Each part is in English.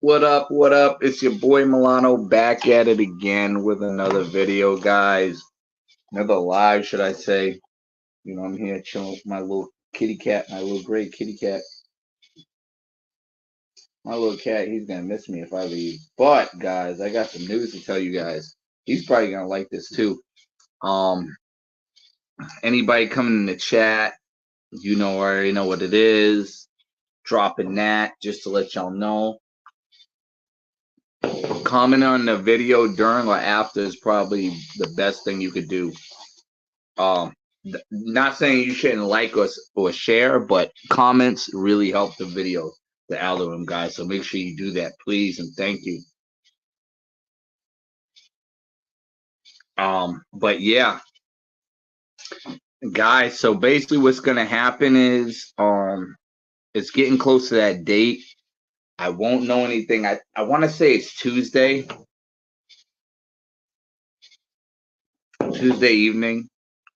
What up? What up? It's your boy Milano back at it again with another video, guys. Another live, should I say. You know, I'm here chilling with my little kitty cat, my little gray kitty cat. My little cat, he's gonna miss me if I leave. But, guys, I got some news to tell you guys. He's probably gonna like this too. Anybody coming in the chat, you know, already know what it is. Dropping that just to let y'all know. Comment on the video during or after is probably the best thing you could do. Not saying you shouldn't like or share, but comments really help the video, the algorithm, guys. So make sure you do that, please, and thank you. But yeah, guys. So basically, what's gonna happen is, it's getting close to that date. I won't know anything. I want to say it's Tuesday evening.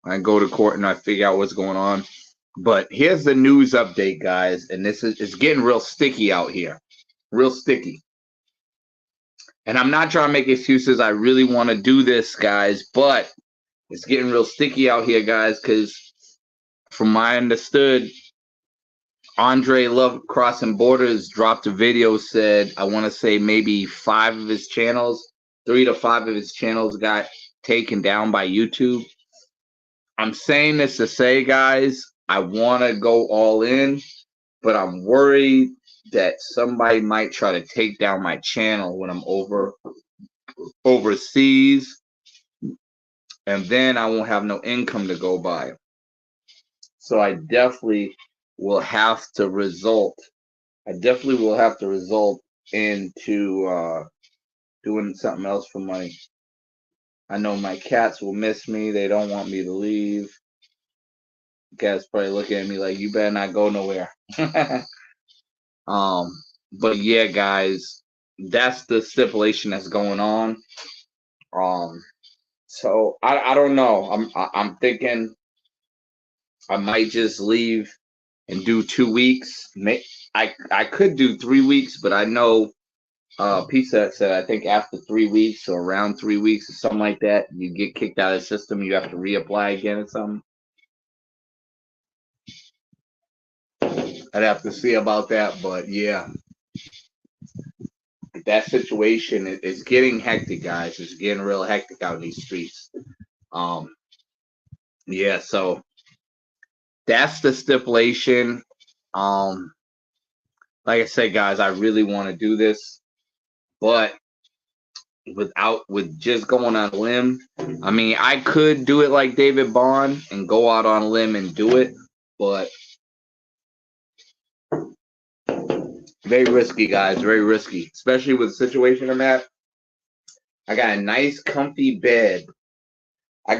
I go to court and I figure out what's going on. But here's the news update, guys, and this is, it's getting real sticky out here, real sticky. And I'm not trying to make excuses. I really want to do this, guys, but it's getting real sticky out here, guys, because from my understood, Andre Love Crossing Borders dropped a video, said, I want to say maybe 5 of his channels, 3 to 5 of his channels got taken down by YouTube. I'm saying this to say, guys, I want to go all in, but I'm worried that somebody might try to take down my channel when I'm overseas, and then I won't have no income to go by. So I definitely will have to result. Into doing something else for money. I know my cats will miss me. They don't want me to leave. Cats probably looking at me like, you better not go nowhere. But yeah, guys, that's the stipulation that's going on. So I don't know. I'm thinking I might just leave and do 2 weeks. I could do 3 weeks, but I know Pizza said I think after 3 weeks or around 3 weeks or something like that, you get kicked out of the system. You have to reapply again or something. I'd have to see about that, but yeah, that situation is getting hectic, guys. It's getting real hectic out in these streets. Yeah, so that's the stipulation. Like I said, guys, I really want to do this, but with just going on a limb, I mean, I could do it like David Bond and go out on a limb and do it, but very risky, guys, very risky, especially with the situation I'm at. I got a nice comfy bed. I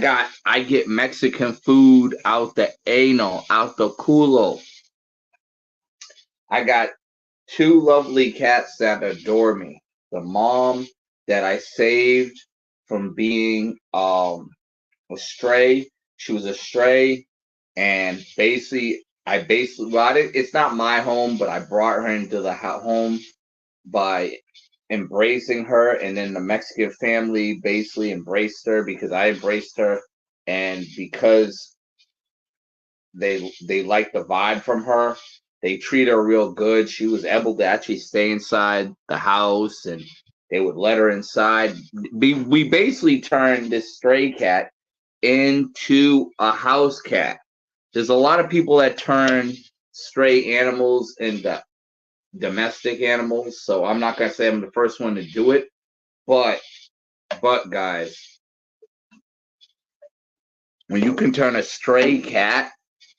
get Mexican food out the anal, out the culo. I got 2 lovely cats that adore me. The mom that I saved from being a stray. She was a stray, and it's not my home, but I brought her into the home by embracing her, and then the Mexican family basically embraced her because I embraced her, and because they like the vibe from her, they treat her real good. She was able to actually stay inside the house, and they would let her inside. We basically turned this stray cat into a house cat. There's a lot of people that turn stray animals into domestic animals, so I'm not gonna say I'm the first one to do it, but guys, when you can turn a stray cat,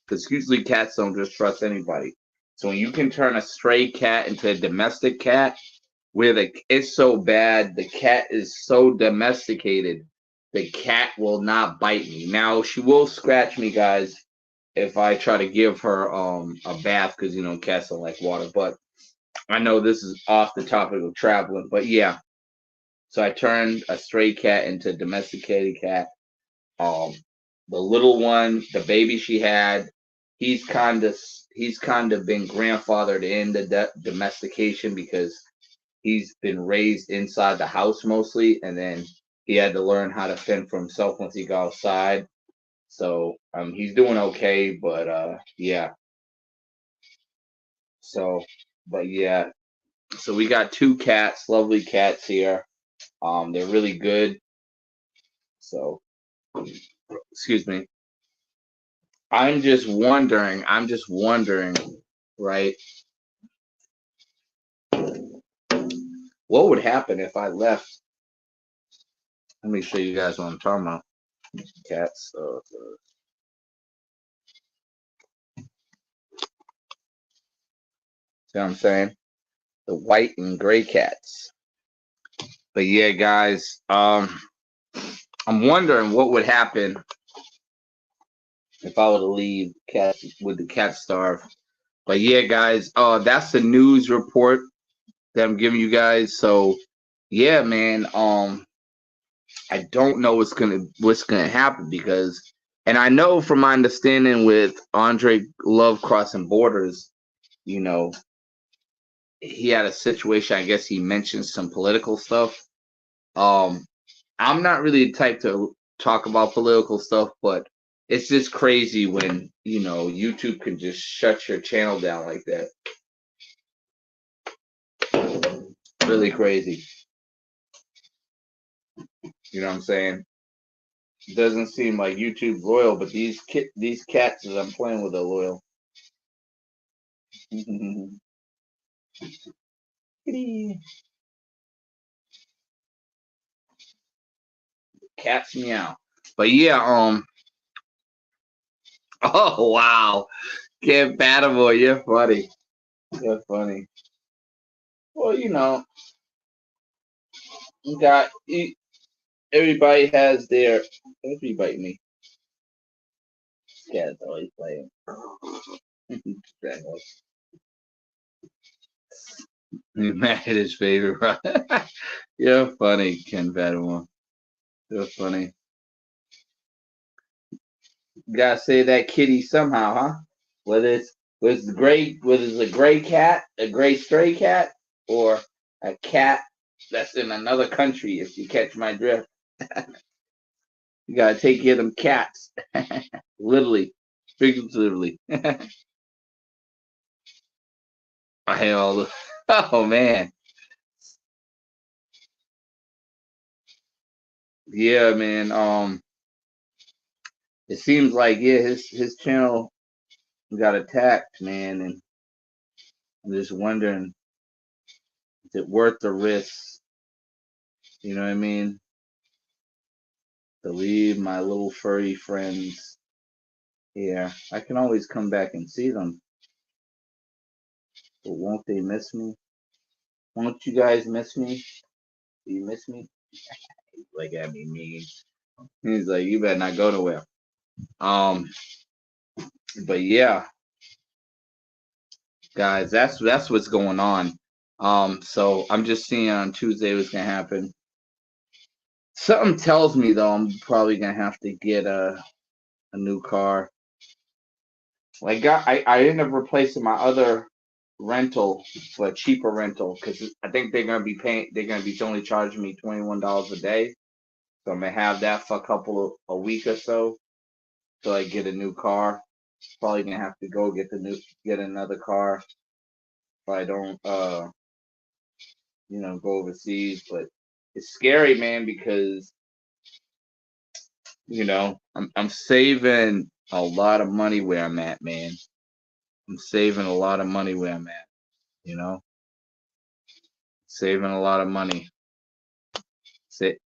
because usually cats don't just trust anybody, so when you can turn a stray cat into a domestic cat, where it's so bad, the cat is so domesticated, the cat will not bite me. Now she will scratch me, guys, if I try to give her a bath, because you know cats don't like water. But I know this is off the topic of traveling, but yeah. So I turned a stray cat into a domesticated cat. The little one, the baby she had, he's kind of been grandfathered in the domestication because he's been raised inside the house mostly, and then he had to learn how to fend for himself once he got outside. So he's doing okay, but yeah. So, but yeah. So we got two cats, lovely cats here. They're really good. So, excuse me. I'm just wondering, right? What would happen if I left? Let me show you guys what I'm talking about. Cats. See what I'm saying? The white and gray cats. But yeah, guys, I'm wondering what would happen if I were to leave cats with the cat starve. But yeah, guys, that's the news report that I'm giving you guys. So yeah, man, I don't know what's gonna happen because, and I know from my understanding with Andre Love Crossing Borders, you know, he had a situation. I guess he mentioned some political stuff. Um, I'm not really the type to talk about political stuff, but it's just crazy when YouTube can just shut your channel down like that. Really crazy. You know what I'm saying? It doesn't seem like YouTube's loyal, but these cats that I'm playing with are loyal. Cats meow. But yeah, oh wow. Can't Battle, you're funny. You're funny. Well, you got everybody has their. Don't be biting me. Cat's always playing. He's mad at his favorite. You're funny, Ken Battle. You're funny. You gotta say that kitty somehow, huh? Whether it's a gray cat, a gray stray cat, or a cat that's in another country. If you catch my drift, you gotta take care of them cats. Literally, figuratively. I hate all the. Oh man, yeah, man. It seems like his channel got attacked, man, and I'm just wondering, is it worth the risk? You know what I mean? To leave my little furry friends here. I can always come back and see them, but won't they miss me? Won't you guys miss me? Do you miss me? Like at me mean. He's like, you better not go nowhere. Um, but yeah, guys, that's what's going on. So I'm just seeing on Tuesday what's gonna happen. Something tells me though I'm probably gonna have to get a new car. Like I ended up replacing my other rental for a cheaper rental because I think they're gonna be only charging me $21 a day. So I'm gonna have that for a week or so till I get a new car. Probably gonna have to go get another car if I don't go overseas. But it's scary, man, because I'm saving a lot of money where I'm at, man. I'm saving a lot of money where I'm at, you know, saving a lot of money.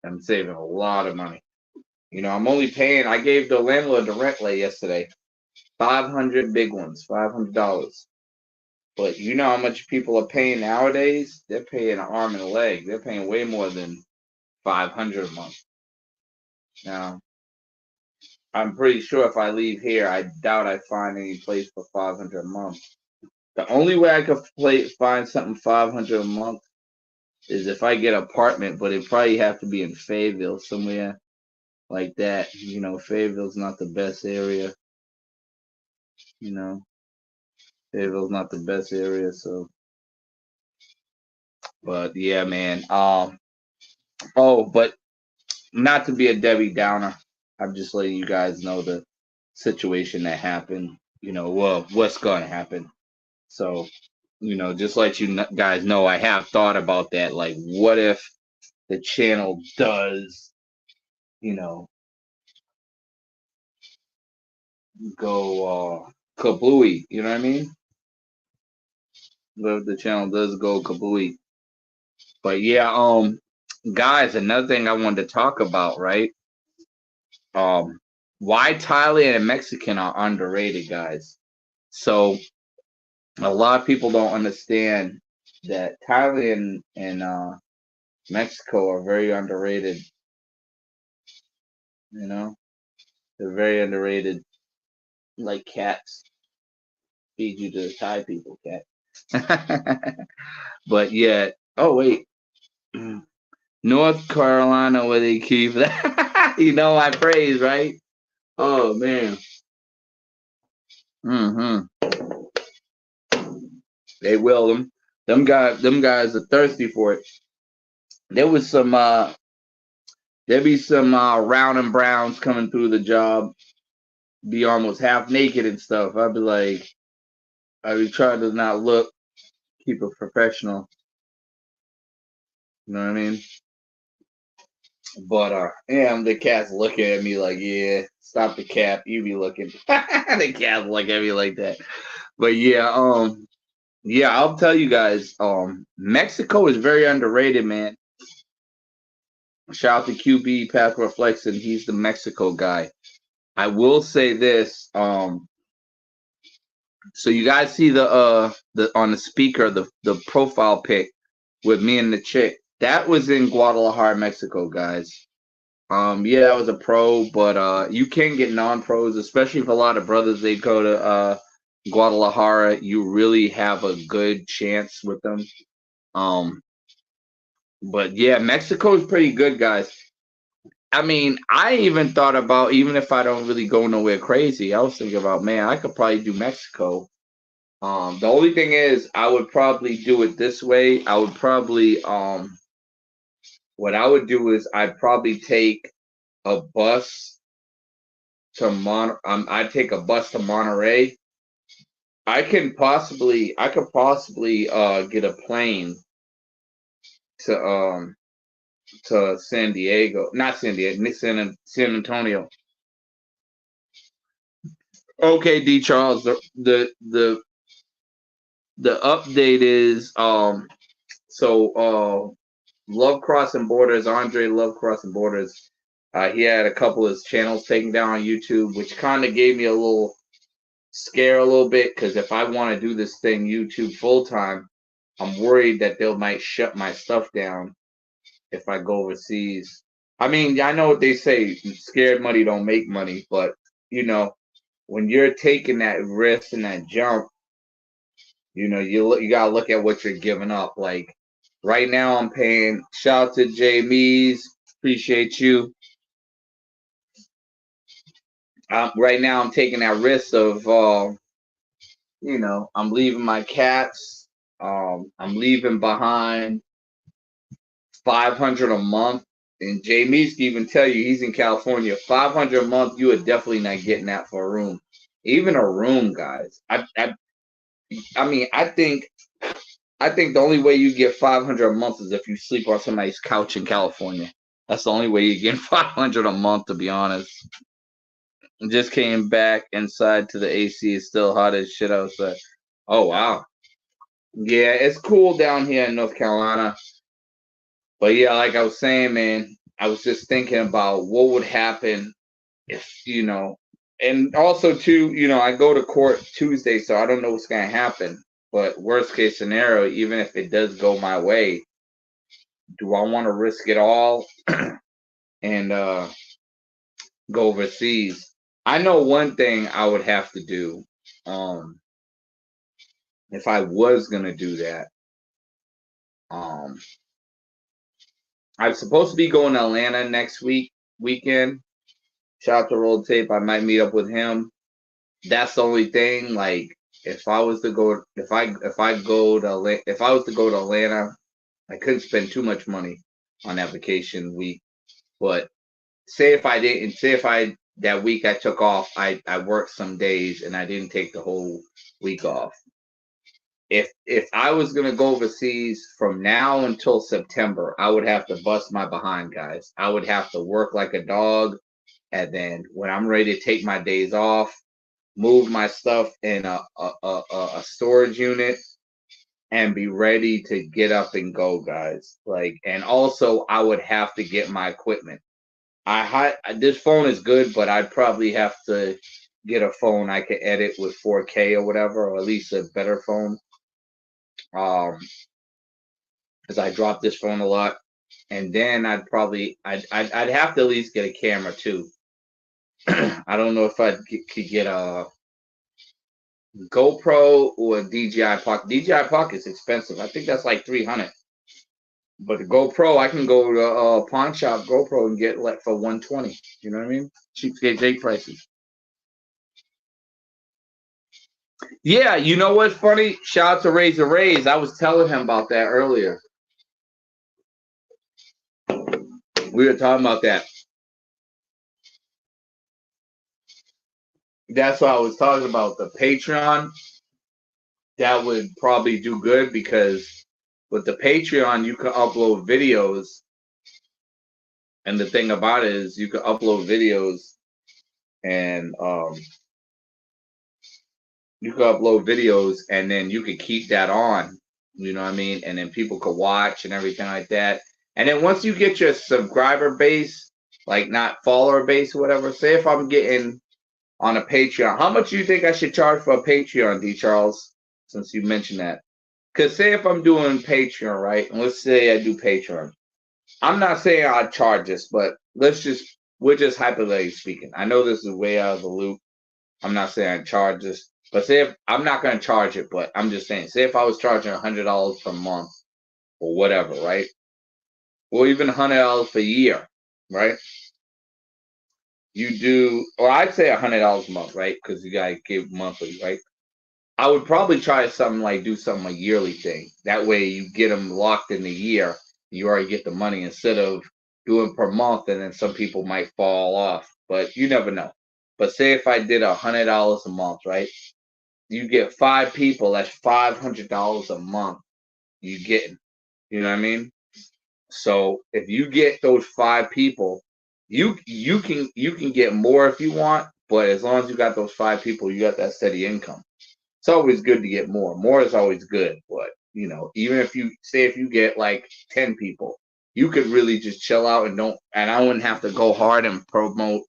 I'm saving a lot of money. I'm only paying. I gave the landlord the rent late yesterday, 500 big ones, $500. But you know how much people are paying nowadays? They're paying an arm and a leg. They're paying way more than 500 a month. Now, I'm pretty sure if I leave here, I doubt I find any place for 500 a month. The only way I could find something 500 a month is if I get an apartment, but it probably have to be in Fayetteville somewhere like that. Fayetteville's not the best area. You know, Fayetteville's not the best area, so But yeah, man. Oh, but not to be a Debbie Downer, I'm just letting you guys know the situation that happened. Well, what's going to happen. So, just let you guys know, I have thought about that. Like, what if the channel does, you know, go kablooey? You know what I mean? The channel does go kablooey. But yeah, guys, another thing I wanted to talk about, right? Um, why Thailand and Mexican are underrated, guys. So a lot of people don't understand that Thailand and Mexico are very underrated. You know, they're very underrated, like cats. Feed you to the Thai people, cat. But yeah. Oh wait, North Carolina, where they keep that. My praise, right? Oh man. Hmm. They will. Them guys are thirsty for it. There was some there be some round and browns coming through the job, be almost half naked and stuff. I'd be trying to not look, keep it professional. You know what I mean? But yeah, the cat's looking at me like, yeah, stop the cap. You be looking. The cat's looking at me like that. But yeah, I'll tell you guys, Mexico is very underrated, man. Shout out to QB Path Reflection. He's the Mexico guy. I will say this, so you guys see the on the speaker, the profile pic with me and the chick. That was in Guadalajara, Mexico, guys. Yeah, that was a pro, but you can get non-pros, especially if a lot of brothers they go to Guadalajara. You really have a good chance with them. Um, but yeah, Mexico is pretty good, guys. I mean, I even thought about, even if I don't really go nowhere crazy, I was thinking about, man, I could probably do Mexico. The only thing is, I would probably do it this way. I would probably what I would do is I'd probably take a bus to I'd take a bus to Monterey. I could possibly get a plane to San Diego, not San Diego, San Antonio. Okay, D Charles, the update is Love Crossing Borders, Andre Love Crossing Borders. He had a couple of his channels taken down on YouTube, which kind of gave me a little scare a little bit, because if I want to do this thing YouTube full time, I'm worried that they might shut my stuff down if I go overseas. I mean, I know what they say, scared money don't make money, but when you're taking that risk and that jump, you gotta look at what you're giving up. Like right now, I'm paying. Shout out to Jay Mees, appreciate you. Right now, I'm taking that risk of, I'm leaving my cats. I'm leaving behind 500 a month. And Jay Mees can even tell you he's in California. 500 a month, you are definitely not getting that for a room. Even a room, guys. I mean, I think the only way you get 500 a month is if you sleep on somebody's couch in California. That's the only way you get 500 a month, to be honest. Just came back inside to the AC. It's still hot as shit outside. Oh wow. Yeah, it's cool down here in North Carolina. But yeah, like I was saying, man, I was just thinking about what would happen if, and also too, I go to court Tuesday, so I don't know what's gonna happen. But worst case scenario, even if it does go my way, do I want to risk it all and go overseas? I know one thing I would have to do, if I was gonna do that. Um, I'm supposed to be going to Atlanta next weekend. Shout out to Roll Tape. I might meet up with him. That's the only thing. Like, if I was to go to Atlanta, I couldn't spend too much money on that vacation week. But say if I didn't, say if I that week I took off, I worked some days and I didn't take the whole week off. If I was gonna go overseas from now until September, I would have to bust my behind, guys. I would have to work like a dog, and then when I'm ready to take my days off, move my stuff in a storage unit and be ready to get up and go, guys. Like, and also I would have to get my equipment. This phone is good, but I'd probably have to get a phone I could edit with 4K or whatever, or at least a better phone. Because I dropped this phone a lot, and then I'd have to at least get a camera too. I don't know if I could get a GoPro or a DJI Pocket. DJI Pocket is expensive. I think that's like $300. But the GoPro, I can go to a pawn shop GoPro and get like for $120. You know what I mean? Cheapskate Jake prices. Yeah, you know what's funny? Shout out to Razor Rays. I was telling him about that earlier. We were talking about that. That's what I was talking about. The Patreon, that would probably do good because with the Patreon, you can upload videos. And the thing about it is you can upload videos and then you could keep that on. You know what I mean? And then people could watch and everything like that. And then once you get your subscriber base, like not follower base or whatever, say if I'm getting on a Patreon, how much do you think I should charge for a Patreon, D. Charles? Since you mentioned that. Because say if I'm doing Patreon, right? And let's say I do Patreon. I'm not saying I'd charge this, but we're just hypothetically speaking. I know this is way out of the loop. I'm not saying I charge this, but say if I'm not going to charge it, but I'm just saying, say if I was charging $100 per month or whatever, right? Or even $100 per year, right? You do, or I'd say $100 a month, right? Because you gotta give monthly, right? I would probably try something like do something a yearly thing. That way you get them locked in the year. You already get the money instead of doing per month, and then some people might fall off. But you never know. But say if I did $100 a month, right? You get 5 people. That's $500 a month. You getting, you know what I mean? So if you get those 5 people, you can get more if you want, but as long as you got those 5 people, you got that steady income. It's always good to get more. More is always good, but you know, even if you say if you get like 10 people, you could really just chill out and I wouldn't have to go hard and promote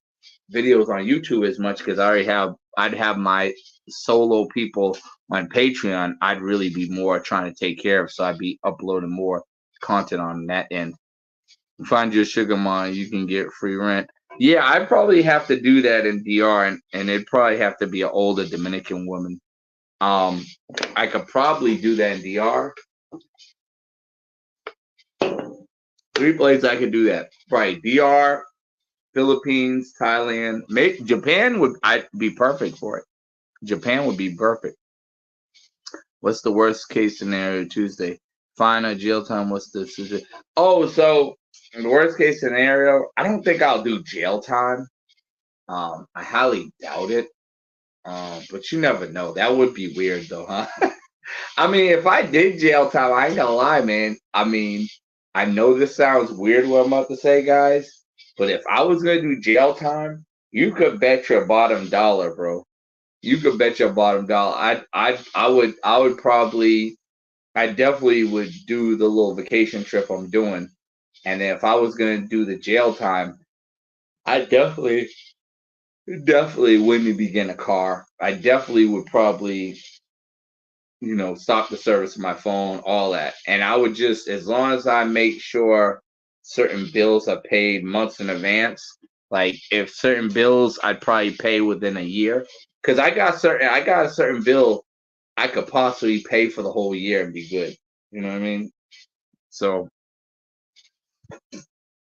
videos on YouTube as much because I'd have my solo people on Patreon. I'd really be more trying to take care of, so I'd be uploading more content on that end. Find your sugar mama, you can get free rent. Yeah, I'd probably have to do that in DR, and it'd probably have to be an older Dominican woman. I could probably do that in DR. 3 places I could do that. Right, DR, Philippines, Thailand, Japan I'd be perfect for it. Japan would be perfect. What's the worst case scenario Tuesday? Fine or jail time? What's the decision? Oh, so in the worst case scenario, I don't think I'll do jail time. I highly doubt it. But you never know. That would be weird though, huh? I mean, if I did jail time, I ain't gonna lie, man. I mean, I know this sounds weird what I'm about to say, guys, but if I was gonna do jail time, you could bet your bottom dollar, bro. You could bet your bottom dollar. I definitely would do the little vacation trip I'm doing. And then if I was gonna do the jail time, I definitely wouldn't begin a car. I definitely would probably, stop the service of my phone, all that. And I would just, as long as I make sure certain bills are paid months in advance, like if certain bills I'd probably pay within a year. Because I got a certain bill I could possibly pay for the whole year and be good. You know what I mean? So,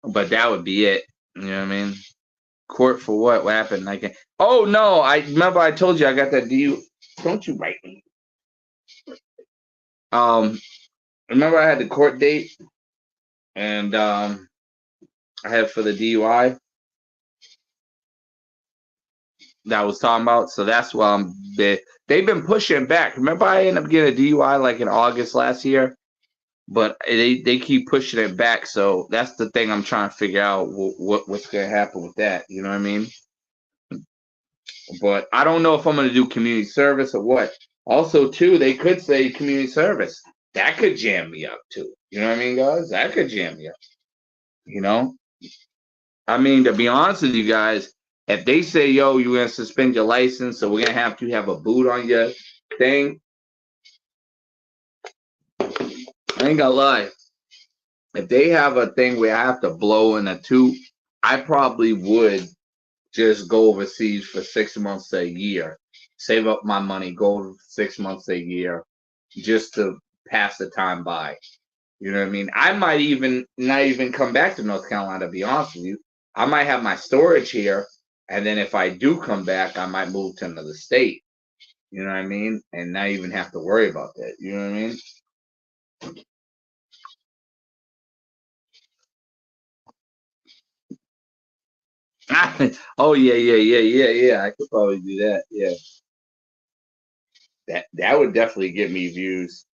but that would be it. You know what I mean? Court for what? What happened? Oh no! I remember I told you I got that deal. Don't you write me? remember I had the court date, and I had for the DUI that I was talking about. So that's why they've been pushing back. Remember, I ended up getting a DUI like in August last year, but they keep pushing it back. So that's the thing I'm trying to figure out what's going to happen with that. You know what I mean? But I don't know if I'm going to do community service or what. Also, too, they could say community service. That could jam me up too. You know what I mean, guys? That could jam me up. You know, I mean, to be honest with you guys, if they say, yo, you're going to suspend your license, so we're going to have to have a boot on your thing, I ain't gonna lie. If they have a thing where I have to blow in a tube, I probably would just go overseas for 6 months a year, save up my money, go 6 months a year, just to pass the time by. You know what I mean? I might even not even come back to North Carolina, to be honest with you. I might have my storage here, and then if I do come back, I might move to another state. You know what I mean? And not even have to worry about that. You know what I mean? Oh yeah. I could probably do that. Yeah, that would definitely get me views.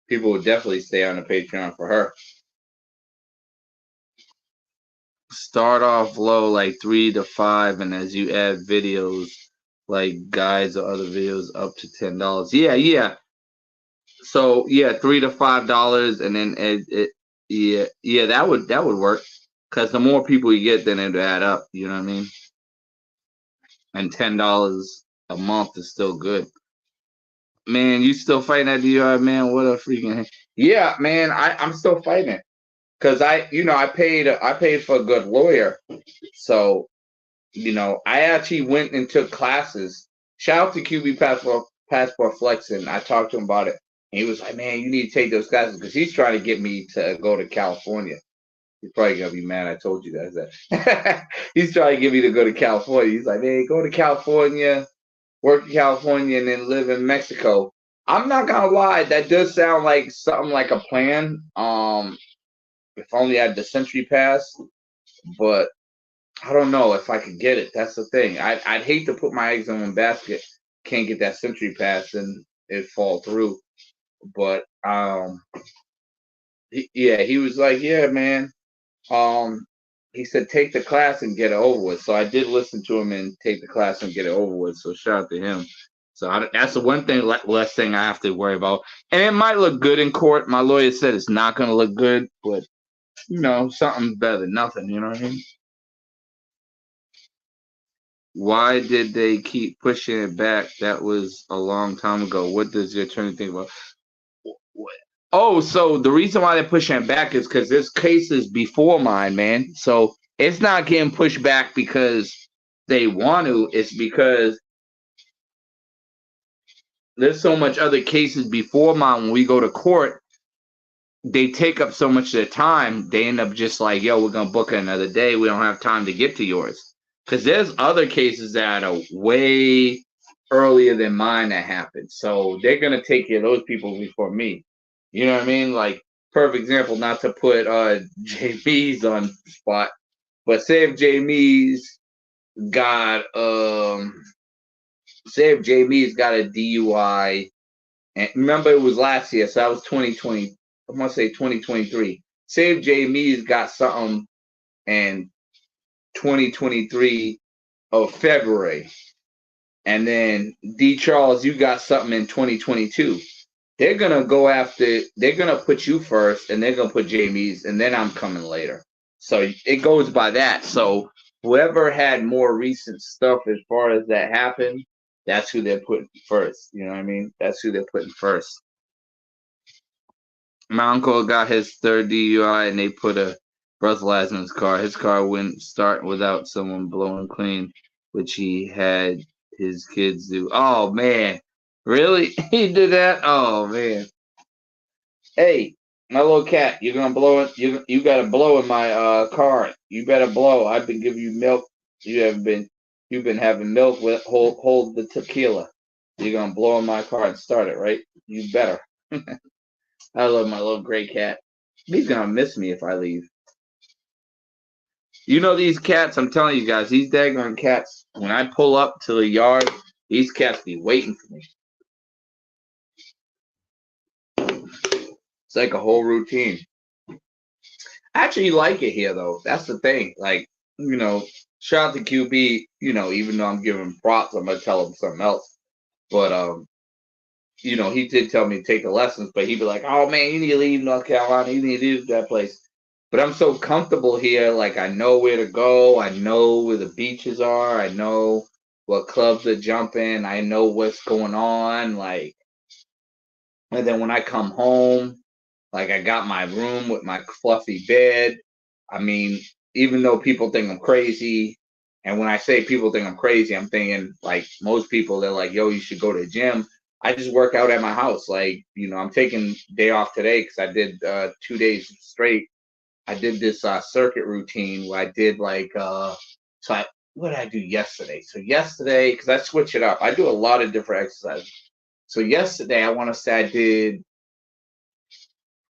People would definitely stay on the Patreon for her. Start off low, like 3 to 5, and as you add videos, like guides or other videos, up to $10. Yeah. So yeah, $3 to $5, and then yeah, that would work. Because the more people you get, then it'll add up. You know what I mean? And $10 a month is still good. Man, you still fighting that DUI, man? What a freaking yeah, man. I'm still fighting it because I paid for a good lawyer, so I actually went and took classes. Shout out to QB Passport Flexing. I talked to him about it, and he was like, "Man, you need to take those classes because he's trying to get me to go to California." He's probably gonna be mad. I told you that. He's trying to get me to go to California. He's like, "Man, go to California, work in California, and then live in Mexico." I'm not gonna lie, that does sound like something like a plan. If only I had the Century Pass, but I don't know if I could get it. That's the thing. I'd hate to put my eggs in one basket. Can't get that Century Pass and it fall through. But yeah, he was like, yeah, man. Um, he said take the class and get it over with. So I did listen to him and take the class and get it over with. So shout out to him. So that's the one thing less thing I have to worry about. And it might look good in court. My lawyer said it's not going to look good, but something better than nothing. You know what I mean? Why did they keep pushing it back? That was a long time ago. What does your attorney think about? Oh, so the reason why they're pushing it back is because this case is before mine, man. So it's not getting pushed back because they want to. It's because there's so much other cases before mine. When we go to court, they take up so much of their time. They end up just like, yo, we're gonna book it another day. We don't have time to get to yours because there's other cases that are way earlier than mine that happened. So they're gonna take care of those people before me. You know what I mean? Like perfect example, not to put JB's on the spot, but say if JB's got say if JB's got a DUI, and remember it was last year, so that was 2020. I'm gonna say 2023. Say if JB's got something in 2023 of February, and then D Charles, you got something in 2022. They're gonna put you first, and they're gonna put Jamie's, and then I'm coming later. So it goes by that. So whoever had more recent stuff as far as that happened, that's who they're putting first. You know what I mean? That's who they're putting first. My uncle got his third DUI, and they put a breathalyzer in his car. His car wouldn't start without someone blowing clean, which he had his kids do. Oh man, really? He did that? Oh man. Hey, my little cat, you're gonna blow it. You gotta blow in my car. You better blow. I've been giving you milk. You've been having milk with hold the tequila. You're gonna blow in my car and start it, right? You better. I love my little gray cat. He's gonna miss me if I leave. You know these cats, I'm telling you guys, these daggone cats, when I pull up to the yard, these cats be waiting for me. It's like a whole routine. I actually like it here though. That's the thing. Like, shout out to QB, even though I'm giving him props, I'm gonna tell him something else. But he did tell me to take the lessons, but he'd be like, "Oh man, you need to leave North Carolina. You need to leave that place." But I'm so comfortable here. Like I know where to go. I know where the beaches are. I know what clubs are jumping. I know what's going on. Like, and then when I come home, like I got my room with my fluffy bed. I mean, even though people think I'm crazy, and when I say people think I'm crazy, I'm thinking like most people, they're like, "Yo, you should go to the gym." I just work out at my house. Like, I'm taking day off today because I did 2 days straight. I did this circuit routine where I did like what did I do yesterday? So yesterday, because I switch it up, I do a lot of different exercises. So yesterday, I want to say I did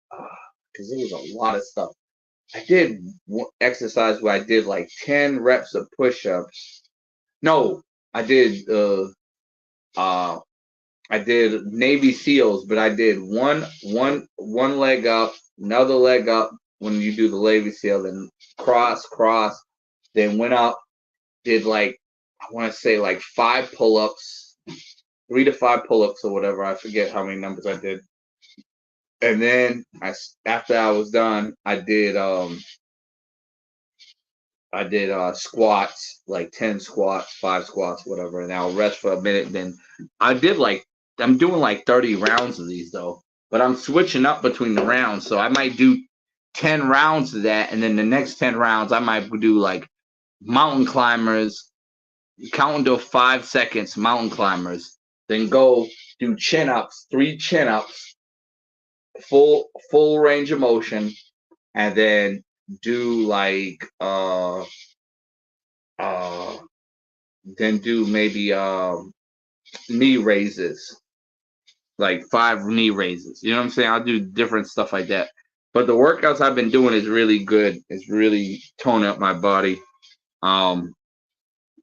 because there was a lot of stuff. I did exercise where I did like 10 reps of push-ups. No, I did I did Navy SEALs, but I did one leg up, another leg up when you do the Navy SEAL, then cross, then went up, did like I want to say like 5 pull-ups, 3 to 5 pull-ups or whatever. I forget how many numbers I did. And then after I was done, I did squats, like 10 squats, 5 squats, whatever, and I'll rest for a minute. Then I'm doing like 30 rounds of these though, but I'm switching up between the rounds. So I might do 10 rounds of that, and then the next 10 rounds I might do like mountain climbers, count until 5 seconds, mountain climbers, then go do chin ups, 3 chin ups, full range of motion, and then do like then do maybe knee raises, like 5 knee raises. You know what I'm saying? I'll do different stuff like that. But the workouts I've been doing is really good. It's really toning up my body. Um,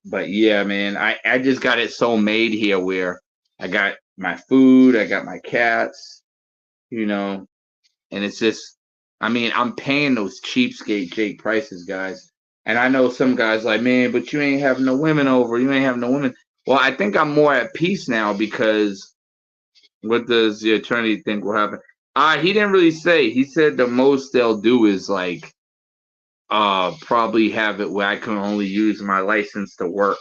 but yeah, man, I just got it so made here where I got my food, I got my cats, and it's just, I mean, I'm paying those cheapskate Jake prices, guys. And I know some guys like, man, but you ain't having no women over. You ain't having no women. Well, I think I'm more at peace now because what does the attorney think will happen? He didn't really say. He said the most they'll do is like probably have it where I can only use my license to work.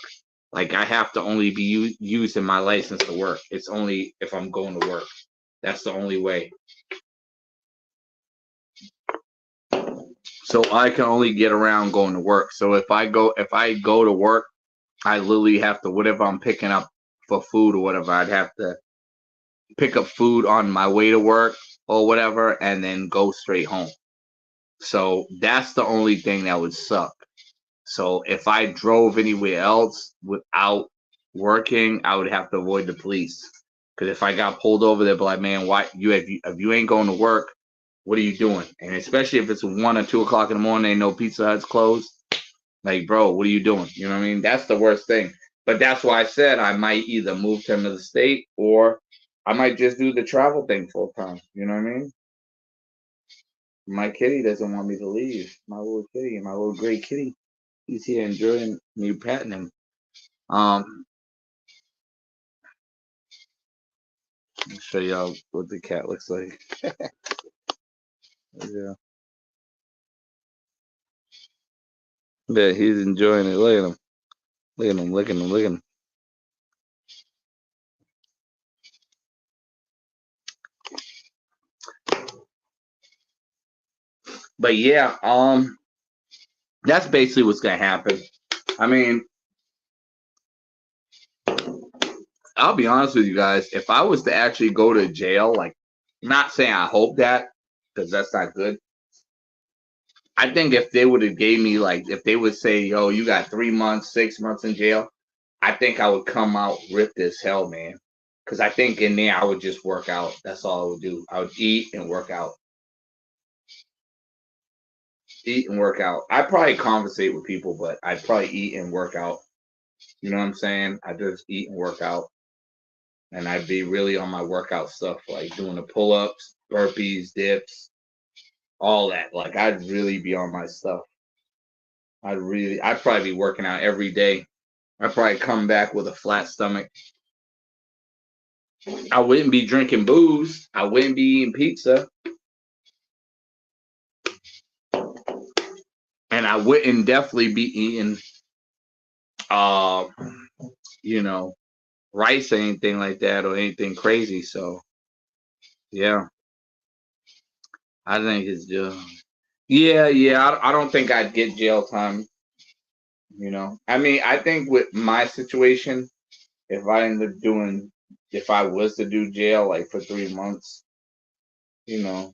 Like I have to only be using my license to work. It's only if I'm going to work. That's the only way. So I can only get around going to work. So if I go to work, I literally have to, whatever I'm picking up for food or whatever, I'd have to pick up food on my way to work or whatever, and then go straight home. So that's the only thing that would suck. So if I drove anywhere else without working, I would have to avoid the police. Because if I got pulled over, they'd be like, "Man, why if you ain't going to work, what are you doing?" And especially if it's 1 or 2 o'clock in the morning, they know Pizza Hut's closed. Like, bro, what are you doing? You know what I mean? That's the worst thing. But that's why I said I might either move to another state or I might just do the travel thing full time. You know what I mean? My kitty doesn't want me to leave. My little kitty, my little gray kitty, he's here enjoying me petting him. Um, I'll show y'all what the cat looks like. Yeah, yeah, he's enjoying it. Look at him. Look at him. Look at him. Look at him. But yeah, that's basically what's gonna happen. I mean, I'll be honest with you guys. If I was to actually go to jail, like, not saying I hope that, because that's not good. I think if they would have gave me like, if they would say, "Yo, you got 3 months, 6 months in jail," I think I would come out ripped as hell, man. Because I think in there I would just work out. That's all I would do. I would eat and work out. Eat and work out. I'd probably conversate with people, but I'd probably eat and work out. You know what I'm saying? I just eat and work out. And I'd be really on my workout stuff, like doing the pull-ups, burpees, dips, all that. Like I'd really be on my stuff. I'd probably be working out every day. I'd probably come back with a flat stomach. I wouldn't be drinking booze. I wouldn't be eating pizza. And I wouldn't definitely be eating you know, rice or anything like that or anything crazy. So yeah. I think it's just yeah. I don't think I'd get jail time. You know, I mean, I think with my situation, if I was to do jail like for 3 months, you know,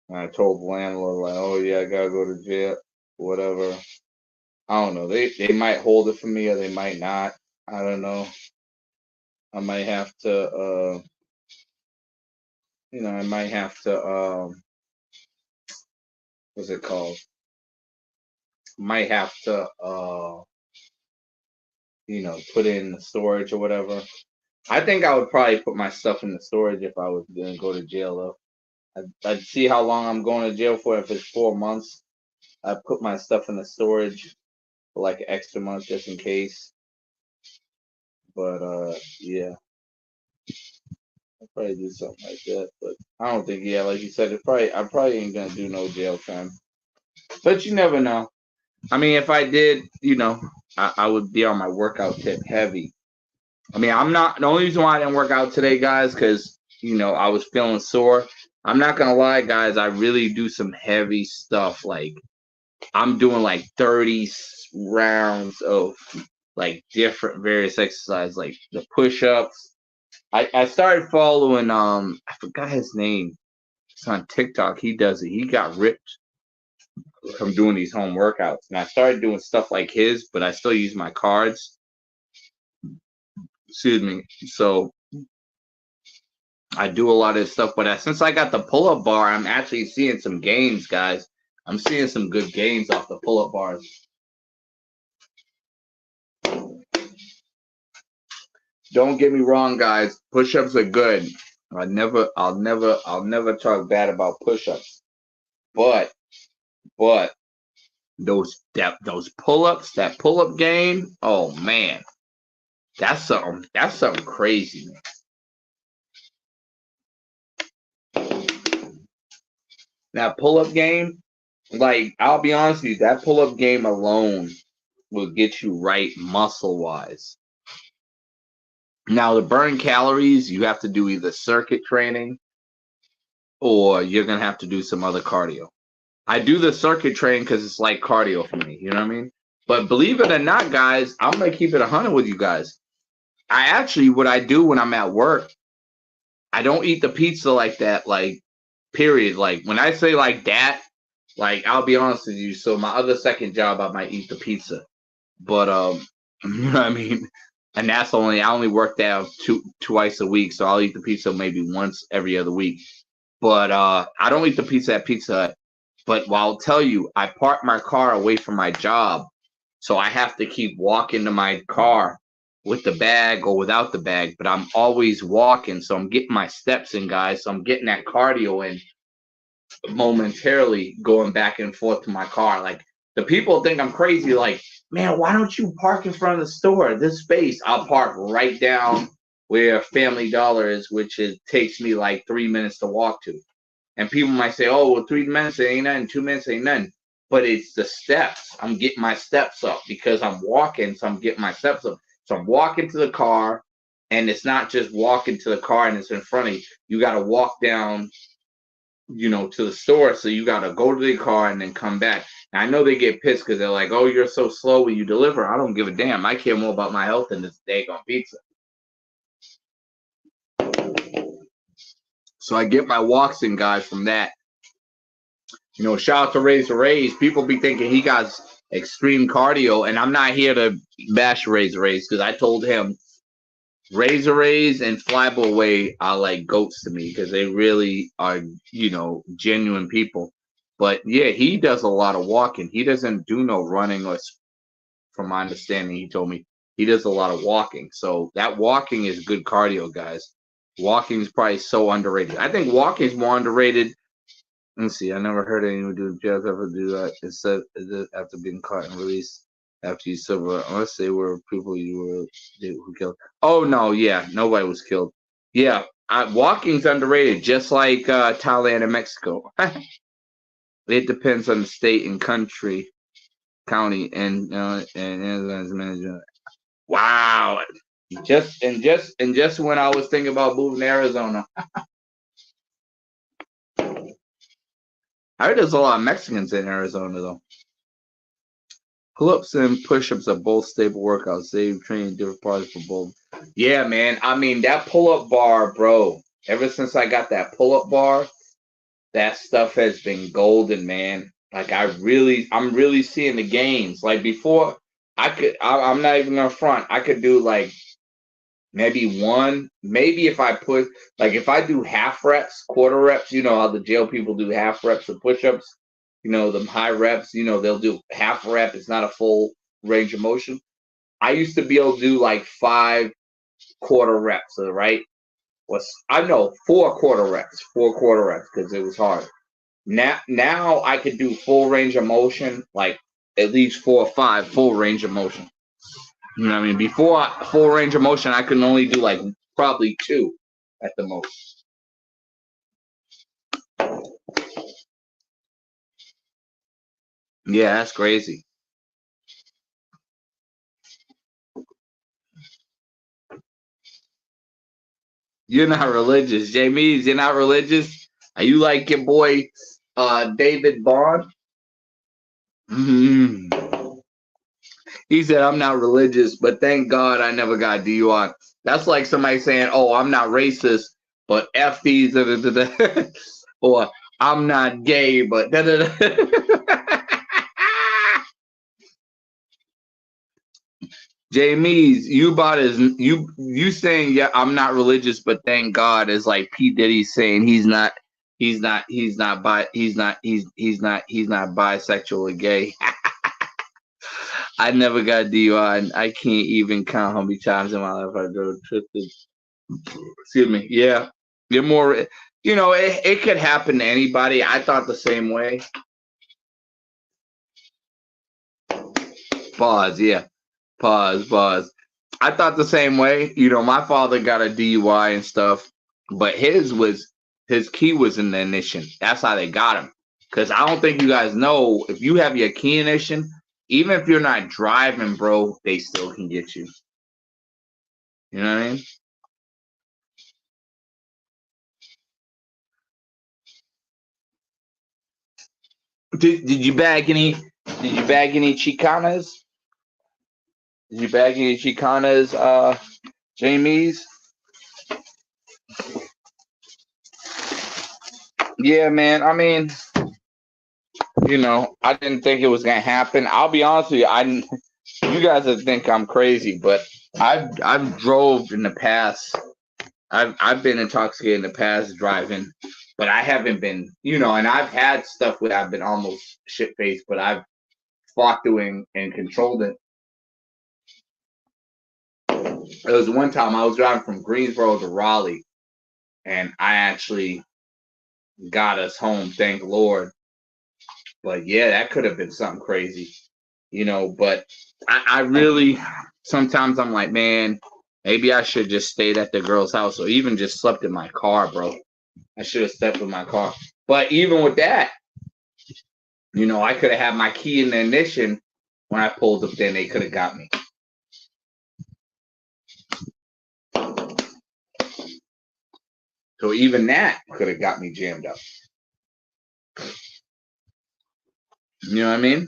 and I told the landlord like, oh yeah, I gotta go to jail, whatever. I don't know. They might hold it for me or they might not. I don't know. I might have to, I might have to, what's it called? Might have to, put it in the storage or whatever. I think I would probably put my stuff in the storage if I was going to go to jail, though. I'd see how long I'm going to jail for. If it's 4 months, I'd put my stuff in the storage for like an extra month just in case. But, yeah. I'd probably do something like that. But I don't think, yeah, like you said, I probably ain't going to do no jail time. But you never know. I mean, if I did, I would be on my workout tip heavy. I mean, the only reason why I didn't work out today, guys, because, I was feeling sore. I'm not going to lie, guys. I really do some heavy stuff. Like, I'm doing like 30 rounds of like different various exercises, like the push-ups. I started following, I forgot his name. It's on TikTok. He does it. He got ripped from doing these home workouts. And I started doing stuff like his, but I still use my cards. Excuse me. So I do a lot of this stuff, but since I got the pull-up bar, I'm actually seeing some gains, guys. I'm seeing some good gains off the pull-up bars. Don't get me wrong, guys. Push-ups are good. I'll never talk bad about push-ups. But those pull-ups, that pull-up game, oh man, that's something crazy, man. That pull-up game, like I'll be honest with you, that pull-up game alone will get you right muscle-wise. Now to burn calories, you have to do either circuit training or you're gonna have to do some other cardio. I do the circuit training because it's like cardio for me, you know what I mean? But believe it or not, guys, I'm gonna keep it 100 with you guys. What I do when I'm at work, I don't eat the pizza like that, like period. Like when I say like that, like I'll be honest with you. So my other second job, I might eat the pizza, but you know what I mean. And I only work there twice a week, so I'll eat the pizza maybe once every other week. But I don't eat the pizza at Pizza Hut. But I'll tell you, I park my car away from my job, so I have to keep walking to my car with the bag or without the bag. But I'm always walking, so I'm getting my steps in, guys. So I'm getting that cardio in momentarily, going back and forth to my car. Like the people think I'm crazy. Like, man, why don't you park in front of the store? This space, I'll park right down where Family Dollar is, which takes me like 3 minutes to walk to. And people might say, oh, well, 3 minutes ain't nothing, 2 minutes ain't nothing. But it's the steps. I'm getting my steps up because I'm walking, so I'm getting my steps up. So I'm walking to the car, and it's not just walking to the car and it's in front of you. You got to walk down, to the store. So you got to go to the car and then come back. And I know they get pissed because they're like, oh, you're so slow when you deliver. I don't give a damn. I care more about my health than this daggone pizza. So I get my walks in, guys, from that. Shout out to Razor Rays. People be thinking he got extreme cardio, and I'm not here to bash Razor Rays because I told him Razor Rays and Flyboy Way are like goats to me because they really are, genuine people. But yeah, he does a lot of walking. He doesn't do no running, or from my understanding, he told me he does a lot of walking. So that walking is good cardio, guys. Walking is probably so underrated. I think walking is more underrated. Let's see. I never heard anyone do jails ever do that. Instead, after being caught and released after you silver, unless they were people you were who killed. Oh no, yeah, nobody was killed. Yeah, walking's underrated, just like Thailand and Mexico. It depends on the state and country, county, and manager. Wow. Just when I was thinking about moving to Arizona, I heard there's a lot of Mexicans in Arizona though. Pull-ups and push-ups are both staple workouts. They've trained different parts for both. Yeah, man. I mean, that pull-up bar, bro. Ever since I got that pull-up bar, that stuff has been golden, man. Like I'm really seeing the gains. Like before, I'm not even gonna front. I could do like maybe if I put, like if I do half reps, quarter reps, you know how the jail people do half reps of push-ups, the high reps, they'll do half rep. It's not a full range of motion. I used to be able to do like 5 quarter reps, right? I know 4 quarter reps because it was hard. Now I could do full range of motion, like at least 4 or 5 full range of motion. You know what I mean? Before full range of motion, I could only do like probably 2 at the most. Yeah, that's crazy. You're not religious. James, you're not religious? Are you like your boy David Bond? Mm-hmm. He said, I'm not religious, but thank God I never got DUI. That's like somebody saying, oh, I'm not racist, but F these, or I'm not gay, but James, you about as you saying, yeah, I'm not religious, but thank God is like P. Diddy saying he's not bisexual or gay. I never got DUI, and I can't even count how many times in my life I drove twisted. Excuse me. Yeah, you're more. It could happen to anybody. I thought the same way. Pause. Yeah. Pause. I thought the same way. My father got a DUI and stuff, but his key was in the ignition. That's how they got him. Because I don't think you guys know, if you have your key ignition, even if you're not driving, bro, they still can get you. You know what I mean? Did you bag any? Did you bag any Chicanas? Did you bag any Chicanas, Jamies? Yeah, man. I mean, I didn't think it was gonna happen. I'll be honest with you. You guys would think I'm crazy, but I've drove in the past. I've been intoxicated in the past driving, but I haven't been, and I've had stuff where I've been almost shit faced, but I've fought through and controlled it. It was one time I was driving from Greensboro to Raleigh, and I actually got us home, thank Lord. But yeah, that could have been something crazy, But I really, sometimes I'm like, man, maybe I should just stayed at the girl's house or even just slept in my car, bro. I should have slept in my car. But even with that, I could have had my key in the ignition when I pulled up. Then they could have got me. So even that could have got me jammed up. You know what I mean?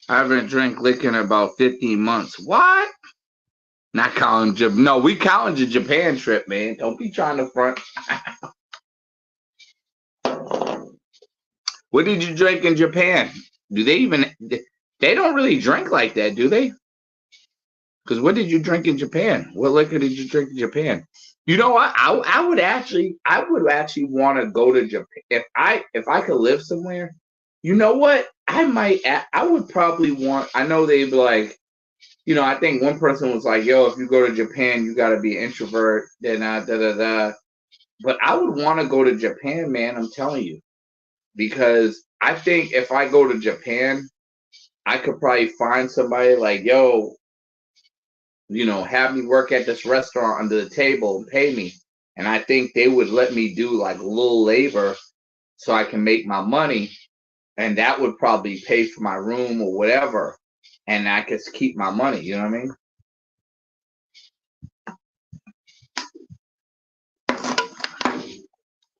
I haven't drank liquor in about 15 months. What? Not counting Japan. No, we counting the Japan trip, man. Don't be trying to front. What did you drink in Japan? Do they even? They don't really drink like that, do they? Because what did you drink in Japan? What liquor did you drink in Japan? You know what? I would actually want to go to Japan if I could live somewhere. You know what? I would probably want. I know they'd be like, I think one person was like, "Yo, if you go to Japan, you got to be an introvert." Then da da da. But I would want to go to Japan, man. I'm telling you, because I think if I go to Japan, I could probably find somebody like, "Yo, have me work at this restaurant under the table and pay me." And I think they would let me do like a little labor so I can make my money. And that would probably pay for my room or whatever. And I could keep my money. You know what I mean?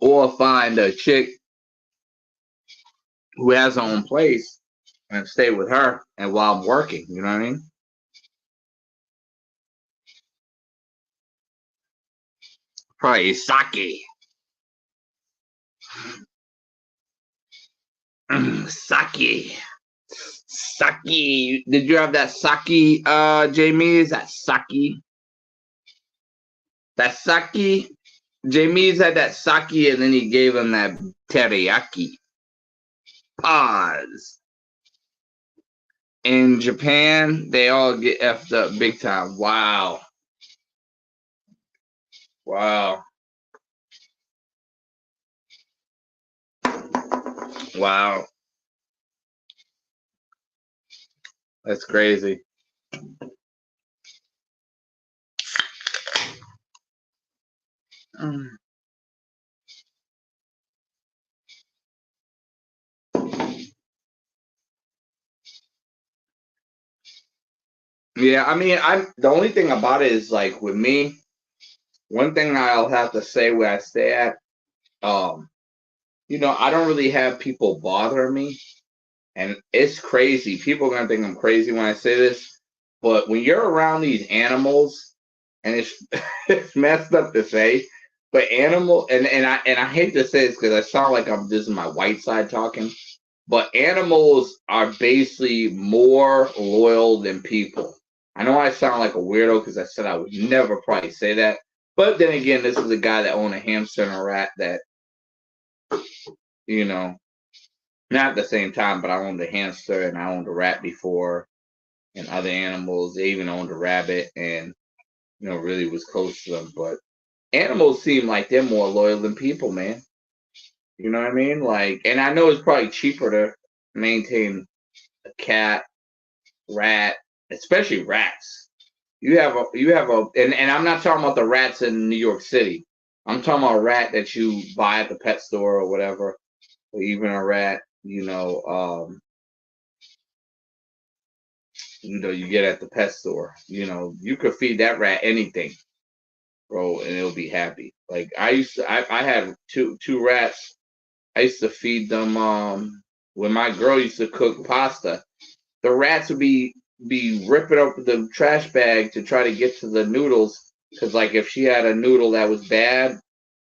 Or find a chick who has her own place and stay with her and while I'm working. You know what I mean? Probably sake. Sake. Sake. Did you have that sake, Jamie? Is that sake? That sake? Jamie's had that sake and then he gave him that teriyaki. Pause. In Japan, they all get effed up big time. Wow. Wow. Wow. That's crazy. Yeah, I mean, the only thing about it is like with me, one thing I'll have to say where I stay at, I don't really have people bother me. And it's crazy. People are gonna think I'm crazy when I say this, but when you're around these animals, and it's it's messed up to say, but animal and I hate to say this because I sound like this is my white side talking, but animals are basically more loyal than people. I know I sound like a weirdo because I said I would never probably say that, but then again, this is a guy that owned a hamster and a rat that you know not at the same time, but I owned a hamster and I owned a rat before and other animals. They even owned a rabbit and, really was close to them. But animals seem like they're more loyal than people, man. You know what I mean? Like, and I know it's probably cheaper to maintain a cat, rat, especially rats. And I'm not talking about the rats in New York City. I'm talking about a rat that you buy at the pet store or whatever, or even a rat, you get at the pet store. You could feed that rat anything, bro, and it'll be happy. Like I had two rats. I used to feed them. When my girl used to cook pasta, the rats would be ripping up the trash bag to try to get to the noodles. Because like if she had a noodle that was bad,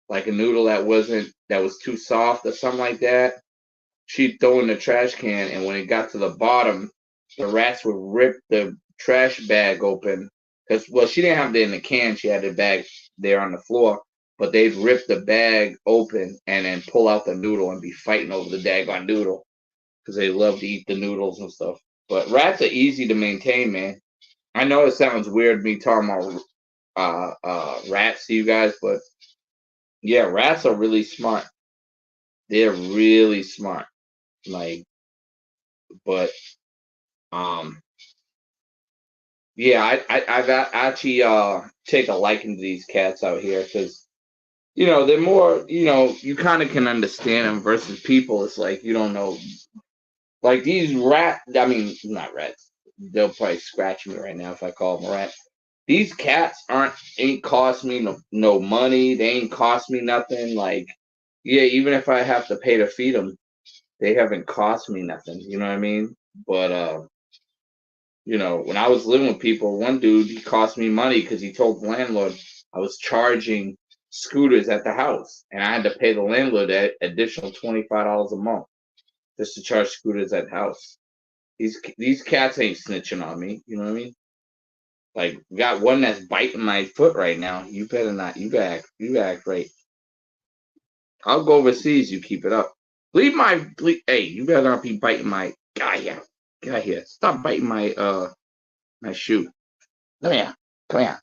like a noodle that was too soft or something like that, she'd throw in the trash can, and when it got to the bottom, the rats would rip the trash bag open. Because she didn't have it in the can; she had the bag there on the floor. But they'd rip the bag open and then pull out the noodle and be fighting over the daggone noodle because they love to eat the noodles and stuff. But rats are easy to maintain, man. I know it sounds weird me talking about rats to you guys, but yeah, rats are really smart. They're really smart. Like, but um, yeah, I've actually take a liking to these cats out here because they're more you kind of can understand them versus people. It's like you don't know, like these I mean, not rats. They'll probably scratch me right now if I call them a rat. These cats ain't cost me no money. They ain't cost me nothing. Like, yeah, even if I have to pay to feed them, they haven't cost me nothing. You know what I mean? But when I was living with people, one dude, he cost me money because he told the landlord I was charging scooters at the house, and I had to pay the landlord that additional $25 a month just to charge scooters at the house. These cats ain't snitching on me. You know what I mean? Like, got one that's biting my foot right now. You better not. You act right. I'll go overseas. You keep it up. Hey, you better not be biting my guy here. Get out here. Stop biting my shoe. Come here. Come here.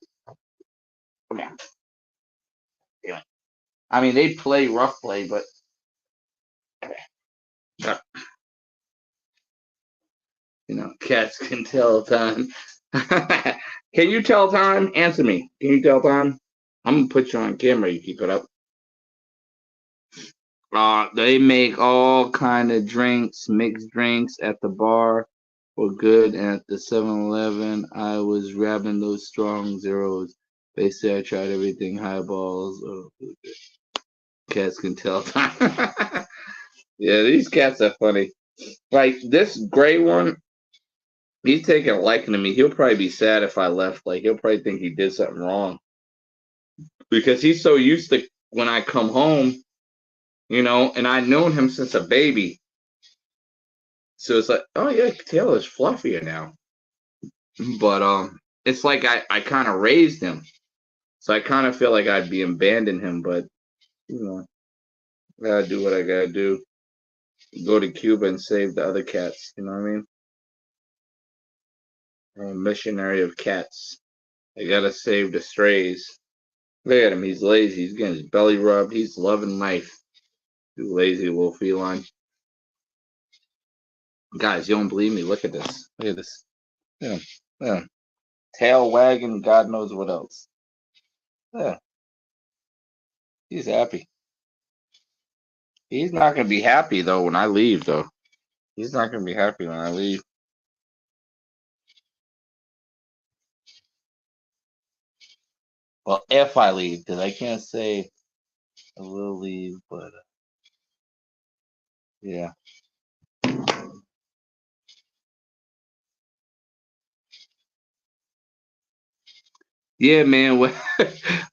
Come here. Yeah. I mean, they play rough play, but you know, cats can tell time. Can you tell time? Answer me. Can you tell time? I'm gonna put you on camera. You keep it up. They make all kind of drinks, mixed drinks at the bar were good. And at the 7-Eleven, I was grabbing those strong zeros. They say I tried everything, highballs. Oh, cats can tell time. Yeah, these cats are funny. Like this gray one, he's taking a liking to me. He'll probably be sad if I left. Like he'll probably think he did something wrong because he's so used to when I come home, you know, and I've known him since a baby. So it's like, oh yeah, Taylor's fluffier now. But it's like I kind of raised him. So I kind of feel like I'd be abandoning him, but you know, I gotta do what I gotta do. Go to Cuba and save the other cats, you know what I mean? I'm a missionary of cats. I gotta save the strays. Look at him, he's lazy, he's getting his belly rubbed, he's loving life. You lazy little feline. Guys, you don't believe me? Look at this. Look at this. Yeah. Yeah. Tail wagging, God knows what else. Yeah. He's happy. He's not gonna be happy though when I leave though. He's not gonna be happy when I leave. Well, if I leave, because I can't say I will leave, but yeah. Yeah, man.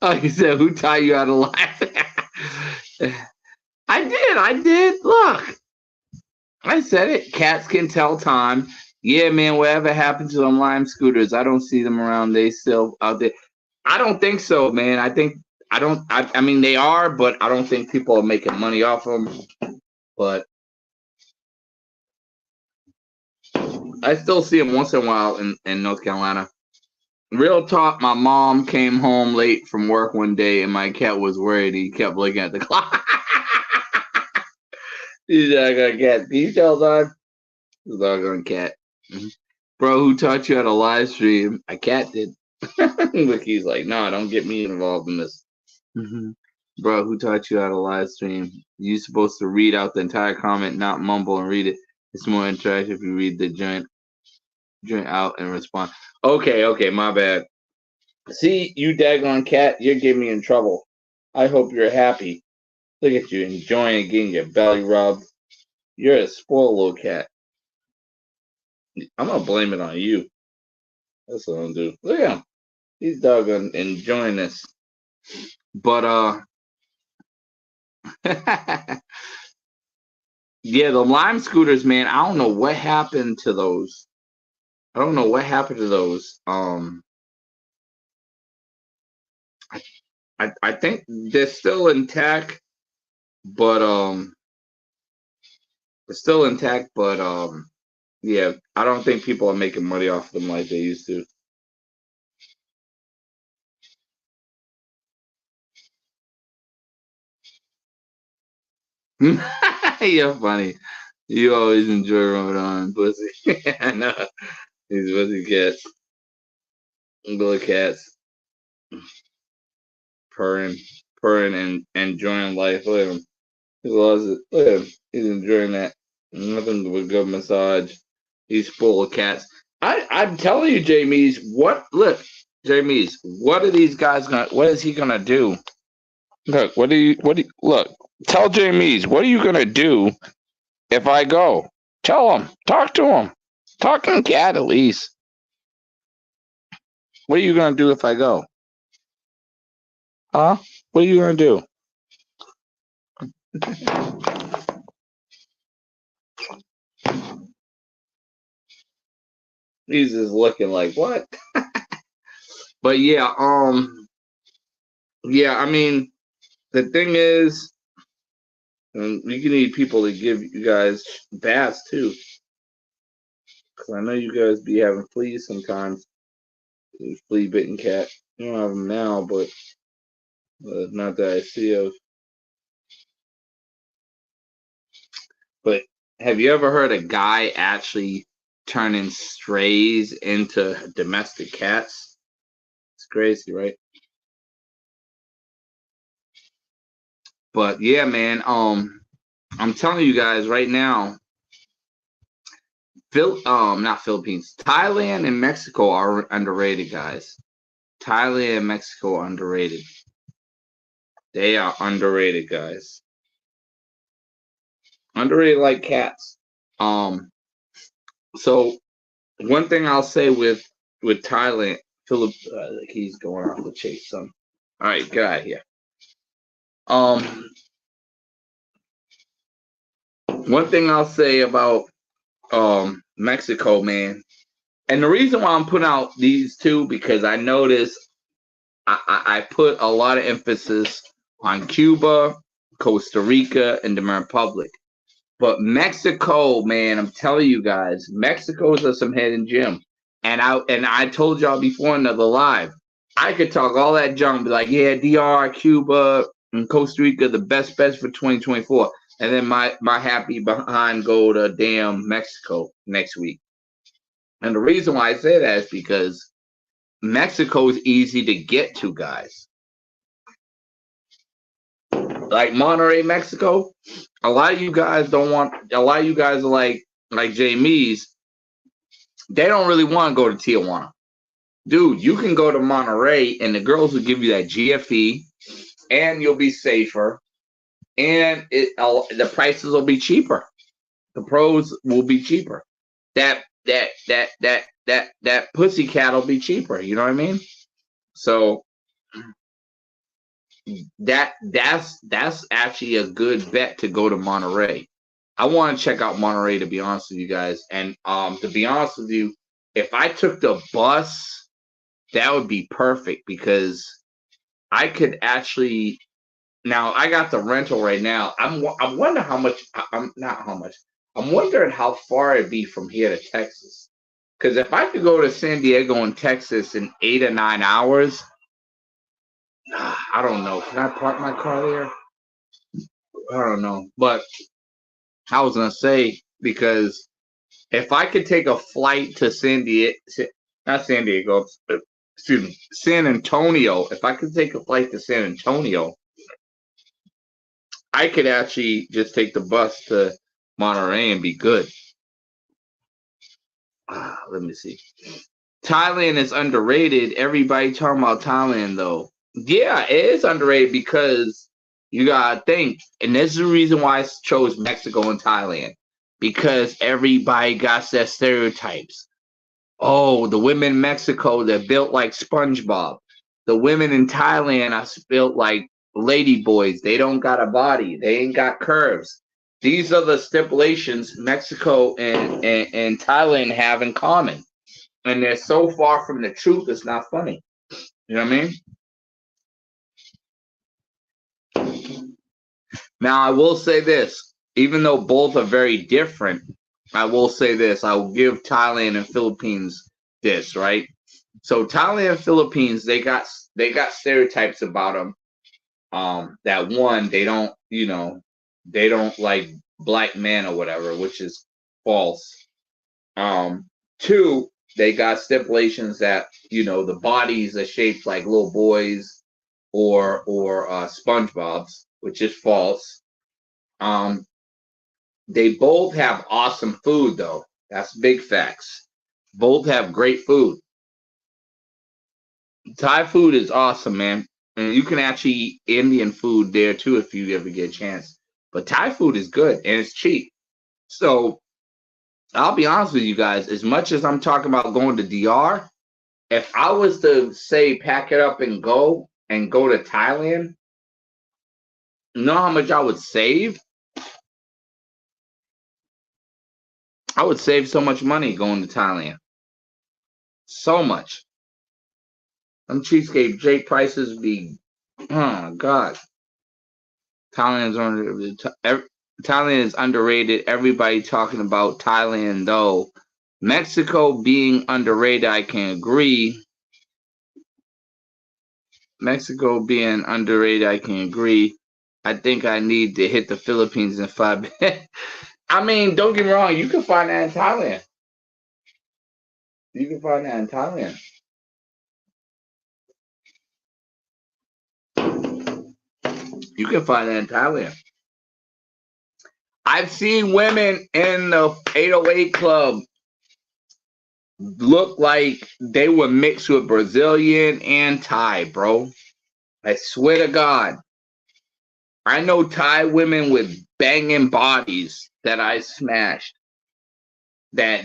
Like you said, who taught you how to lie? I did. Look, I said it. Cats can tell time. Yeah, man. Whatever happened to them Lime scooters? I don't see them around. They still out there. I don't think so, man. I don't. I mean, they are, but I don't think people are making money off them. But I still see them once in a while in North Carolina. Real talk, my mom came home late from work one day and my cat was worried. He kept looking at the clock. He's not gonna cat. Can you tell dog? He's not gonna cat. Mhm. Bro, who taught you how to live stream? A cat did. Look, he's like, no, don't get me involved in this. Mhm. Bro, who taught you how to live stream? You're supposed to read out the entire comment, not mumble and read it. It's more interactive if you read the joint out and respond. Okay, my bad. See, you daggone cat, you're getting me in trouble. I hope you're happy. Look at you enjoying getting your belly rubbed. You're a spoiled little cat. I'm gonna blame it on you. That's what I'm gonna do. Look at him. He's doggone enjoying this. But yeah, the Lime scooters, man. I don't know what happened to those. I don't know what happened to those. I think they're still intact, but they're still intact, but yeah, I don't think people are making money off them like they used to. You're funny. You always enjoy Ramadan, pussy. I know. These pussy cats, little cats, purring, purring, and enjoying life. Look at him. He loves it. Look at him. He's enjoying that. Nothing but good massage. He's full of cats. I'm telling you, Jamies, Jamies, what are these guys gonna? What is he gonna do? Look, look? Tell Jamies, what are you gonna do if I go? Tell him. Talk to him. Talk to cat at least. What are you gonna do if I go? Huh? What are you gonna do? He's just looking like what? But yeah, yeah. I mean, the thing is, you can need people to give you guys baths too, because I know you guys be having fleas sometimes. Flea bitten cat. You don't have them now, but not that I see of. But have you ever heard a guy actually turning strays into domestic cats? It's crazy, right? But yeah, man. I'm telling you guys right now, not Philippines, Thailand and Mexico are underrated, guys. Thailand and Mexico are underrated. They are underrated, guys. Underrated like cats. So one thing I'll say with Thailand, Philip, he's going off the chase, son. All right, get out of here. Um, one thing I'll say about Mexico, man, and the reason why I'm putting out these two because I noticed I put a lot of emphasis on Cuba, Costa Rica, and the Republic. But Mexico, man, I'm telling you guys, Mexico's are some hidden gem. And I told y'all before another live, I could talk all that junk, be like, yeah, DR, Cuba, and Costa Rica, the best for 2024. And then my happy behind go to damn Mexico next week. And the reason why I say that is because Mexico is easy to get to, guys. Like Monterrey, Mexico, a lot of you guys don't want. A lot of you guys are like Jamie's. They don't really want to go to Tijuana, dude. You can go to Monterrey, and the girls will give you that GFE, and you'll be safer, and the prices will be cheaper. The pros will be cheaper. That pussycat will be cheaper. You know what I mean? So that's actually a good bet to go to Monterey. I want to check out Monterey to be honest with you guys. And to be honest with you, if I took the bus, that would be perfect because I could actually now I got the rental right now. I wonder how much I'm not how much. I'm wondering how far it'd be from here to Texas. Because if I could go to San Diego and Texas in 8 or 9 hours, I don't know. Can I park my car there? I don't know. But I was gonna say because if I could take a flight to not San Diego, excuse me, San Antonio. If I could take a flight to San Antonio, I could actually just take the bus to Monterey and be good. Let me see. Thailand is underrated. Everybody talking about Thailand though. Yeah, it is underrated because you gotta think, and this is the reason why I chose Mexico and Thailand because everybody got their stereotypes. Oh, the women in Mexico, they're built like SpongeBob. The women in Thailand are built like lady boys. They don't got a body. They ain't got curves. These are the stipulations Mexico and Thailand have in common. And they're so far from the truth, it's not funny. You know what I mean? Now, I will say this. Even though both are very different, I will say this. I will give Thailand and Philippines this, right? So Thailand and Philippines, they got stereotypes about them. That one, they don't like black men or whatever, which is false. Two, they got stipulations that the bodies are shaped like little boys or SpongeBob's, which is false. Um, they both have awesome food though. That's big facts. Both have great food. Thai food is awesome, man. And you can actually eat Indian food there too if you ever get a chance. But Thai food is good and it's cheap. So I'll be honest with you guys, as much as I'm talking about going to DR, if I was to say pack it up and go to Thailand, you know how much I would save? I would save so much money going to Thailand. So much. Them cheesecake Jake prices be, oh God. Thailand is underrated. Everybody talking about Thailand though. Mexico being underrated, I can agree. Mexico being underrated, I can agree. I think I need to hit the Philippines in 5 minutes. I mean, don't get me wrong, you can find that in Thailand. You can find that in Thailand. You can find that in Thailand. I've seen women in the 808 club look like they were mixed with Brazilian and Thai, bro. I swear to God. I know Thai women with banging bodies that I smashed that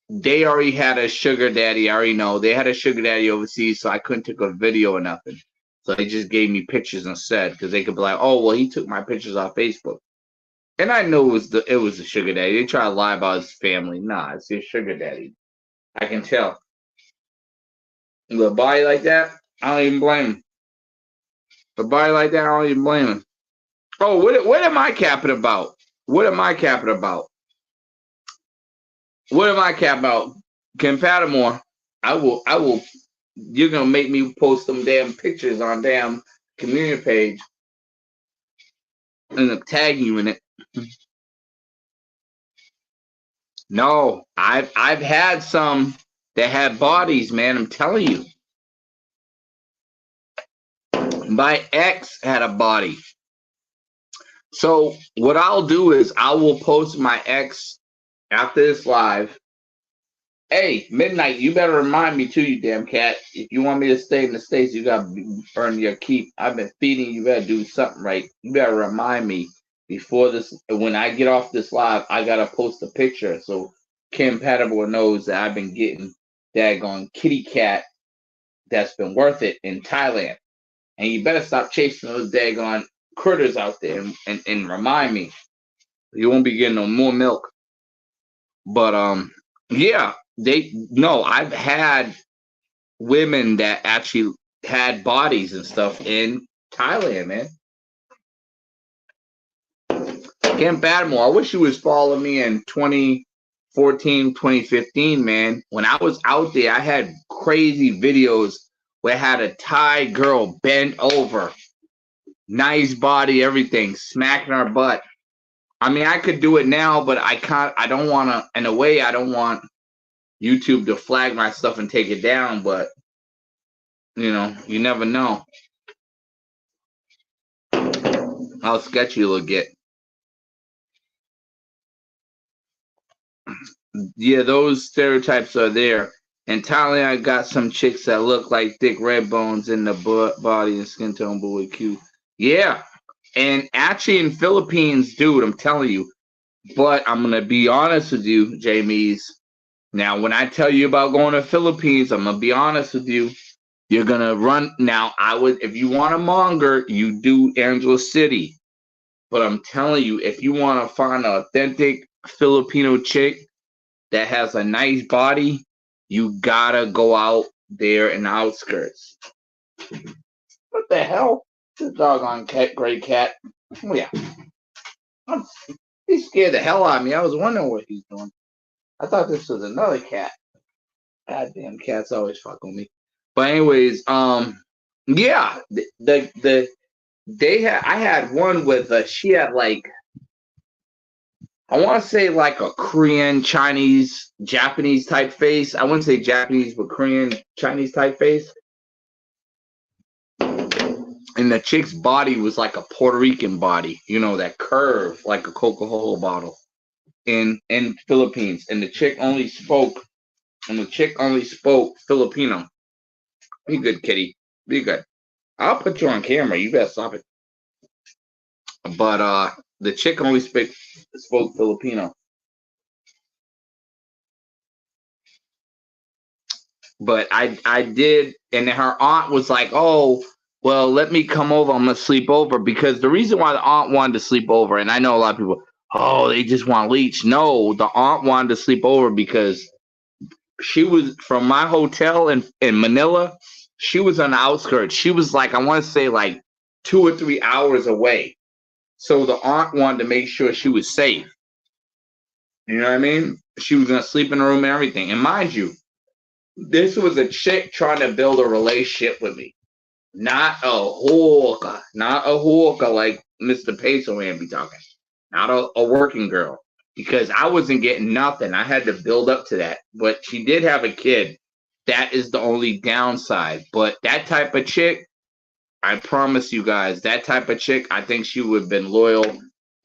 they already had a sugar daddy. I already know they had a sugar daddy overseas, so I couldn't take a video or nothing. So they just gave me pictures instead because they could be like, "Oh, well, he took my pictures off Facebook," and I knew it was the sugar daddy. They try to lie about his family. Nah, it's his sugar daddy. I can tell. With a body like that, I don't even blame him. A body like that, I don't even blame him. Oh, what am I capping about? What am I capping about? What am I capping about? Kim Pattermore, I will. You're gonna make me post some damn pictures on damn community page and tag you in it. No, I've had some that had bodies, man. I'm telling you. My ex had a body. So what I'll do is I will post my ex after this live. Hey, midnight, you better remind me too, you damn cat. If you want me to stay in the States, you gotta earn your keep. I've been feeding you, better do something right. You better remind me before this. When I get off this live, I gotta post a picture so Kim Pattermore knows that I've been getting daggone kitty cat that's been worth it in Thailand. And you better stop chasing those daggone critters out there and remind me. You won't be getting no more milk. But yeah, I've had women that actually had bodies and stuff in Thailand, man. Kim Pattermore, I wish you was following me in 2014, 2015, man. When I was out there, I had crazy videos where I had a Thai girl bent over, nice body, everything, smacking her butt. I mean, I could do it now, but I can't. I don't want to. In a way, I don't want YouTube to flag my stuff and take it down. But you know, you never know how sketchy it'll get. Yeah, those stereotypes are there. In Thailand, I got some chicks that look like thick red bones in the body and skin tone, but with cute. Yeah, and actually in Philippines, dude, I'm telling you. But I'm gonna be honest with you, Jamies. Now, when I tell you about going to Philippines, I'm gonna be honest with you. You're gonna run. Now, if you want a monger, you do Angelo City. But I'm telling you, if you want to find an authentic Filipino chick that has a nice body, you gotta go out there in the outskirts. What the hell? This doggone gray cat. Oh, yeah. He scared the hell out of me. I was wondering what he's doing. I thought this was another cat. Goddamn cats always fuck with me. But anyways, yeah, I had one with she had like, I want to say like a Korean, Chinese, Japanese type face. I wouldn't say Japanese, but Korean, Chinese type face. And the chick's body was like a Puerto Rican body, you know, that curve like a Coca-Cola bottle in Philippines. And the chick only spoke Filipino. Be good, kitty. Be good. I'll put you on camera. You better stop it. But the chick only spoke Filipino. But I did, and her aunt was like, "Oh, well, let me come over. I'm gonna sleep over." Because the reason why the aunt wanted to sleep over, and I know a lot of people, oh, they just want leech. No, the aunt wanted to sleep over because she was from my hotel in Manila. She was on the outskirts. She was like, I want to say like 2 or 3 hours away. So the aunt wanted to make sure she was safe. You know what I mean? She was gonna sleep in the room and everything. And mind you, this was a chick trying to build a relationship with me. Not a hooker. Not a hooker like Mr. Peso man be talking. Not a working girl. Because I wasn't getting nothing. I had to build up to that. But she did have a kid. That is the only downside. But that type of chick, I promise you guys, that type of chick, I think she would have been loyal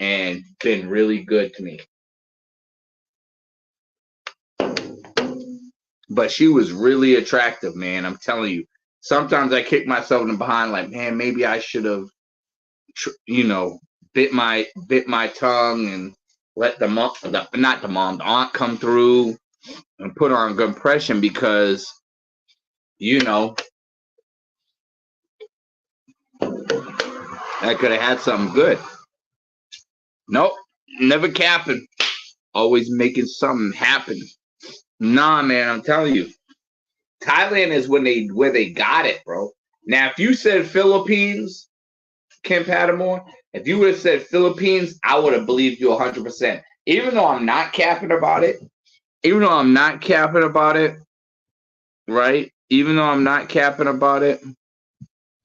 and been really good to me. But she was really attractive, man. I'm telling you. Sometimes I kick myself in the behind, like, man, maybe I should have, bit my tongue and let the mom, not the mom, the aunt come through and put on a good impression because, I could have had something good. Nope, never capping. Always making something happen. Nah, man, I'm telling you. Thailand is where they got it, bro. Now, if you said Philippines, Kim Padmore, if you would have said Philippines, I would have believed you 100%. Even though I'm not capping about it, right? Even though I'm not capping about it,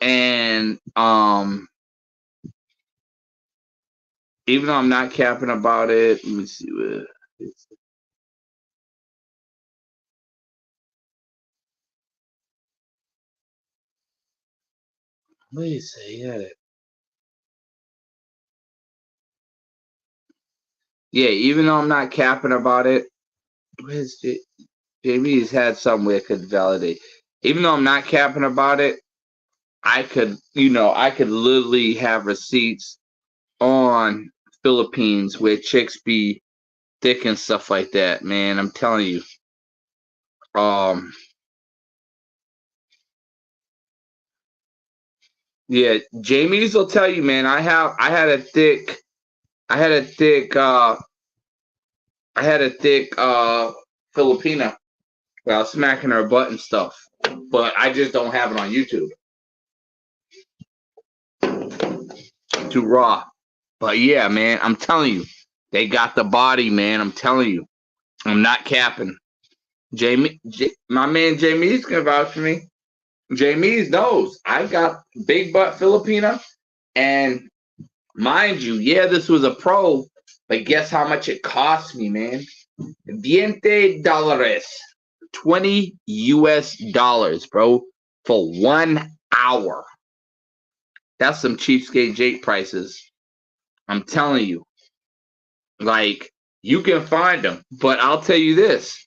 and even though I'm not capping about it, let me see what me say. Yeah, even though I'm not capping about it, where's it? JB's had somewhere I could validate. Even though I'm not capping about it, I could literally have receipts on Philippines where chicks be thick and stuff like that, man. I'm telling you. Yeah, Jamie's will tell you, man. I had a thick Filipina while smacking her butt and stuff. But I just don't have it on YouTube. Too raw. But yeah, man, I'm telling you, they got the body, man. I'm telling you. I'm not capping. My man Jamie's gonna vouch for me. Jamie's knows I got big butt Filipina, and mind you, yeah, this was a pro, but guess how much it cost me, man? $20 US, bro, for 1 hour. That's some cheapskate Jake prices. I'm telling you. Like, you can find them, but I'll tell you this.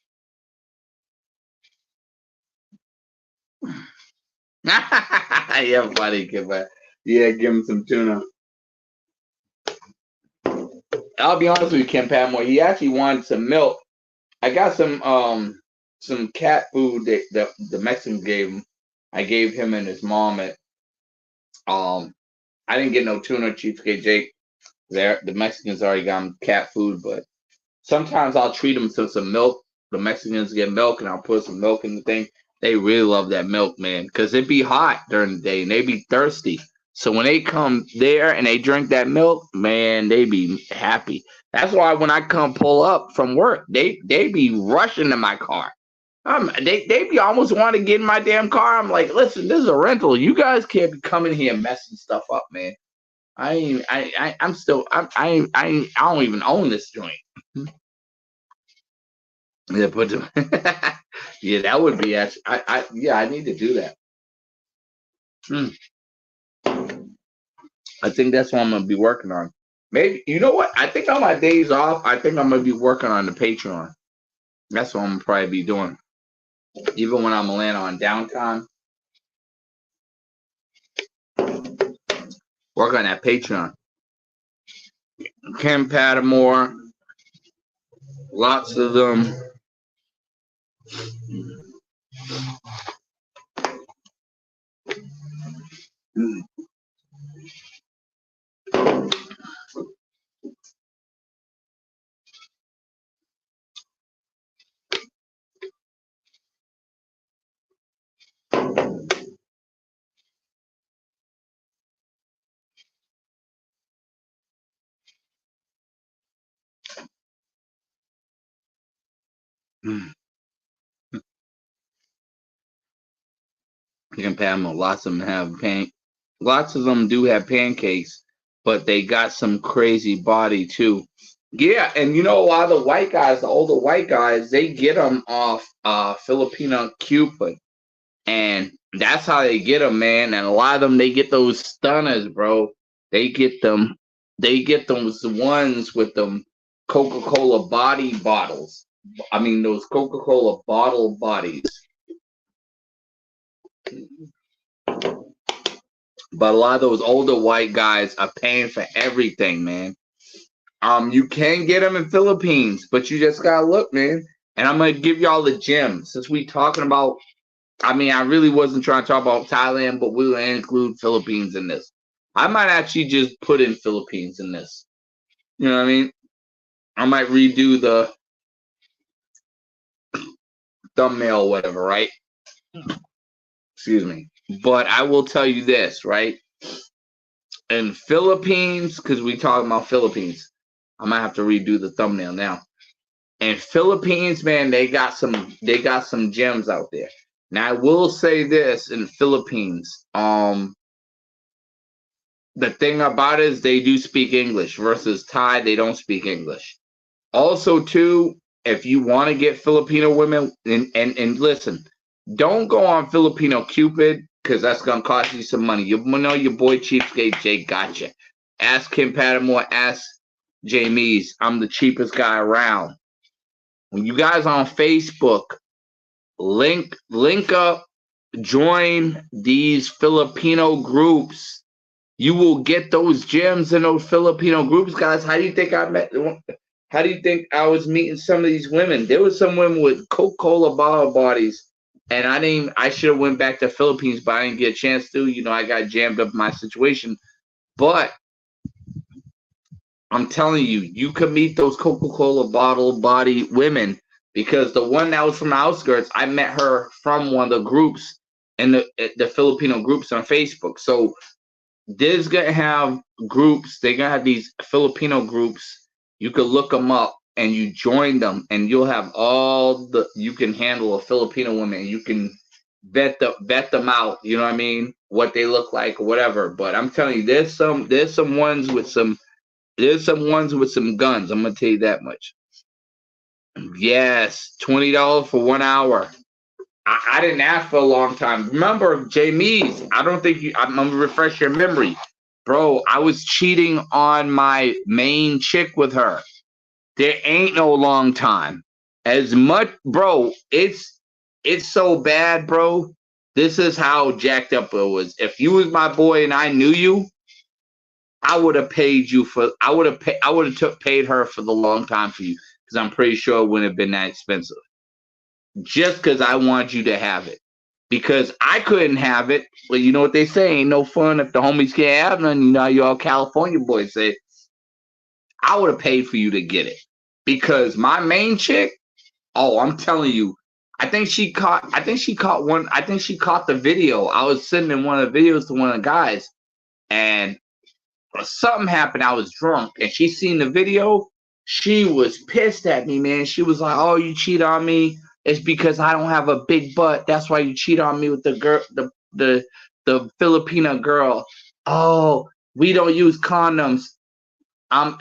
Yeah, buddy, give him some tuna. I'll be honest with you, Kim Padmore. He actually wanted some milk. I got some cat food that the Mexican gave him. I gave him and his mom it. I didn't get no tuna, cheapskate Jake. There, the Mexicans already got him cat food, but sometimes I'll treat them to some milk. The Mexicans get milk, and I'll put some milk in the thing. They really love that milk, man, because it be hot during the day and they be thirsty. So when they come there and they drink that milk, man, they be happy. That's why when I come pull up from work, they be rushing to my car. They be almost want to get in my damn car. I'm like, listen, this is a rental. You guys can't be coming here messing stuff up, man. I'm still I don't even own this joint. Yeah, but yeah, that would be actually. I need to do that. I think that's what I'm gonna be working on. Maybe you know what? I think on my days off, I think I'm gonna be working on the Patreon. That's what I'm gonna probably be doing. Even when I'm laying on downtime, work on that Patreon. Kim Padmore, lots of them. Chicken Panama, lots of them do have pancakes, but they got some crazy body too. Yeah, and you know a lot of the white guys, the older white guys, they get them off Filipino Cupid, and that's how they get them, man. And a lot of them, they get those stunners, bro. They get them, they get those ones with them Coca-Cola body bottles. I mean, those Coca-Cola bottle bodies. But a lot of those older white guys are paying for everything, man. You can get them in Philippines, but you just gotta look, man. And I'm gonna give y'all the gem since we talking about. I mean, I really wasn't trying to talk about Thailand, but we'll include Philippines in this. I might actually just put in Philippines in this. You know what I mean? I might redo the thumbnail, or whatever, right? Excuse me. But I will tell you this, right? In Philippines, because we talking about Philippines, I might have to redo the thumbnail now. In Philippines, man, they got some gems out there. Now I will say this in Philippines, the thing about it is they do speak English versus Thai, they don't speak English. Also, too, if you want to get Filipino women, and listen, don't go on Filipino Cupid because that's gonna cost you some money. You know your boy Cheapskate Jake gotcha. Ask Kim Pattermore, ask Jamies. I'm the cheapest guy around. When you guys on Facebook, link up, join these Filipino groups. You will get those gems in those Filipino groups, guys. How do you think I met? How do you think I was meeting some of these women? There was some women with Coca-Cola bottle bodies, and I should have went back to Philippines, but I didn't get a chance to. You know, I got jammed up in my situation. But I'm telling you, you could meet those Coca-Cola bottle body women because the one that was from the outskirts, I met her from one of the groups in the Filipino groups on Facebook. So there's gonna have groups. They're gonna have these Filipino groups. You could look them up and you join them, and you'll have all the. You can handle a Filipino woman. You can vet them out. You know what I mean? What they look like or whatever. But I'm telling you, there's some ones with some. There's some ones with some guns. I'm gonna tell you that much. Yes, $20 for 1 hour. I didn't ask for a long time. Remember, Jamies, I don't think you. I'm gonna refresh your memory, bro. I was cheating on my main chick with her. There ain't no long time. As much, bro. It's so bad, bro. This is how jacked up it was. If you was my boy and I knew you, I would have paid you for. I would have paid her for the long time for you because I'm pretty sure it wouldn't have been that expensive. Just because I want you to have it. Because I couldn't have it. Well, you know what they say, ain't no fun if the homies can't have none. You know, you all California boys say, I would have paid for you to get it. Because my main chick, oh, I'm telling you, I think she caught the video. I was sitting in one of the videos to one of the guys, and something happened. I was drunk, and she seen the video. She was pissed at me, man. She was like, "Oh, you cheat on me. It's because I don't have a big butt. That's why you cheat on me with the girl, the Filipina girl. Oh, we don't use condoms.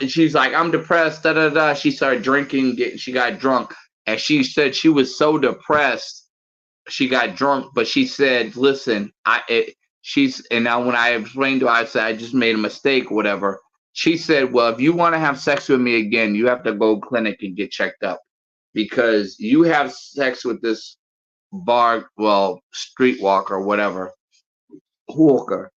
She's like, I'm depressed. Da da da. She started drinking. She got drunk, and she said she was so depressed. She got drunk, but she said, "Listen, and now when I explained to her, I said I just made a mistake, whatever." She said, "Well, if you want to have sex with me again, you have to go to clinic and get checked up because you have sex with this streetwalker, whatever, hawker,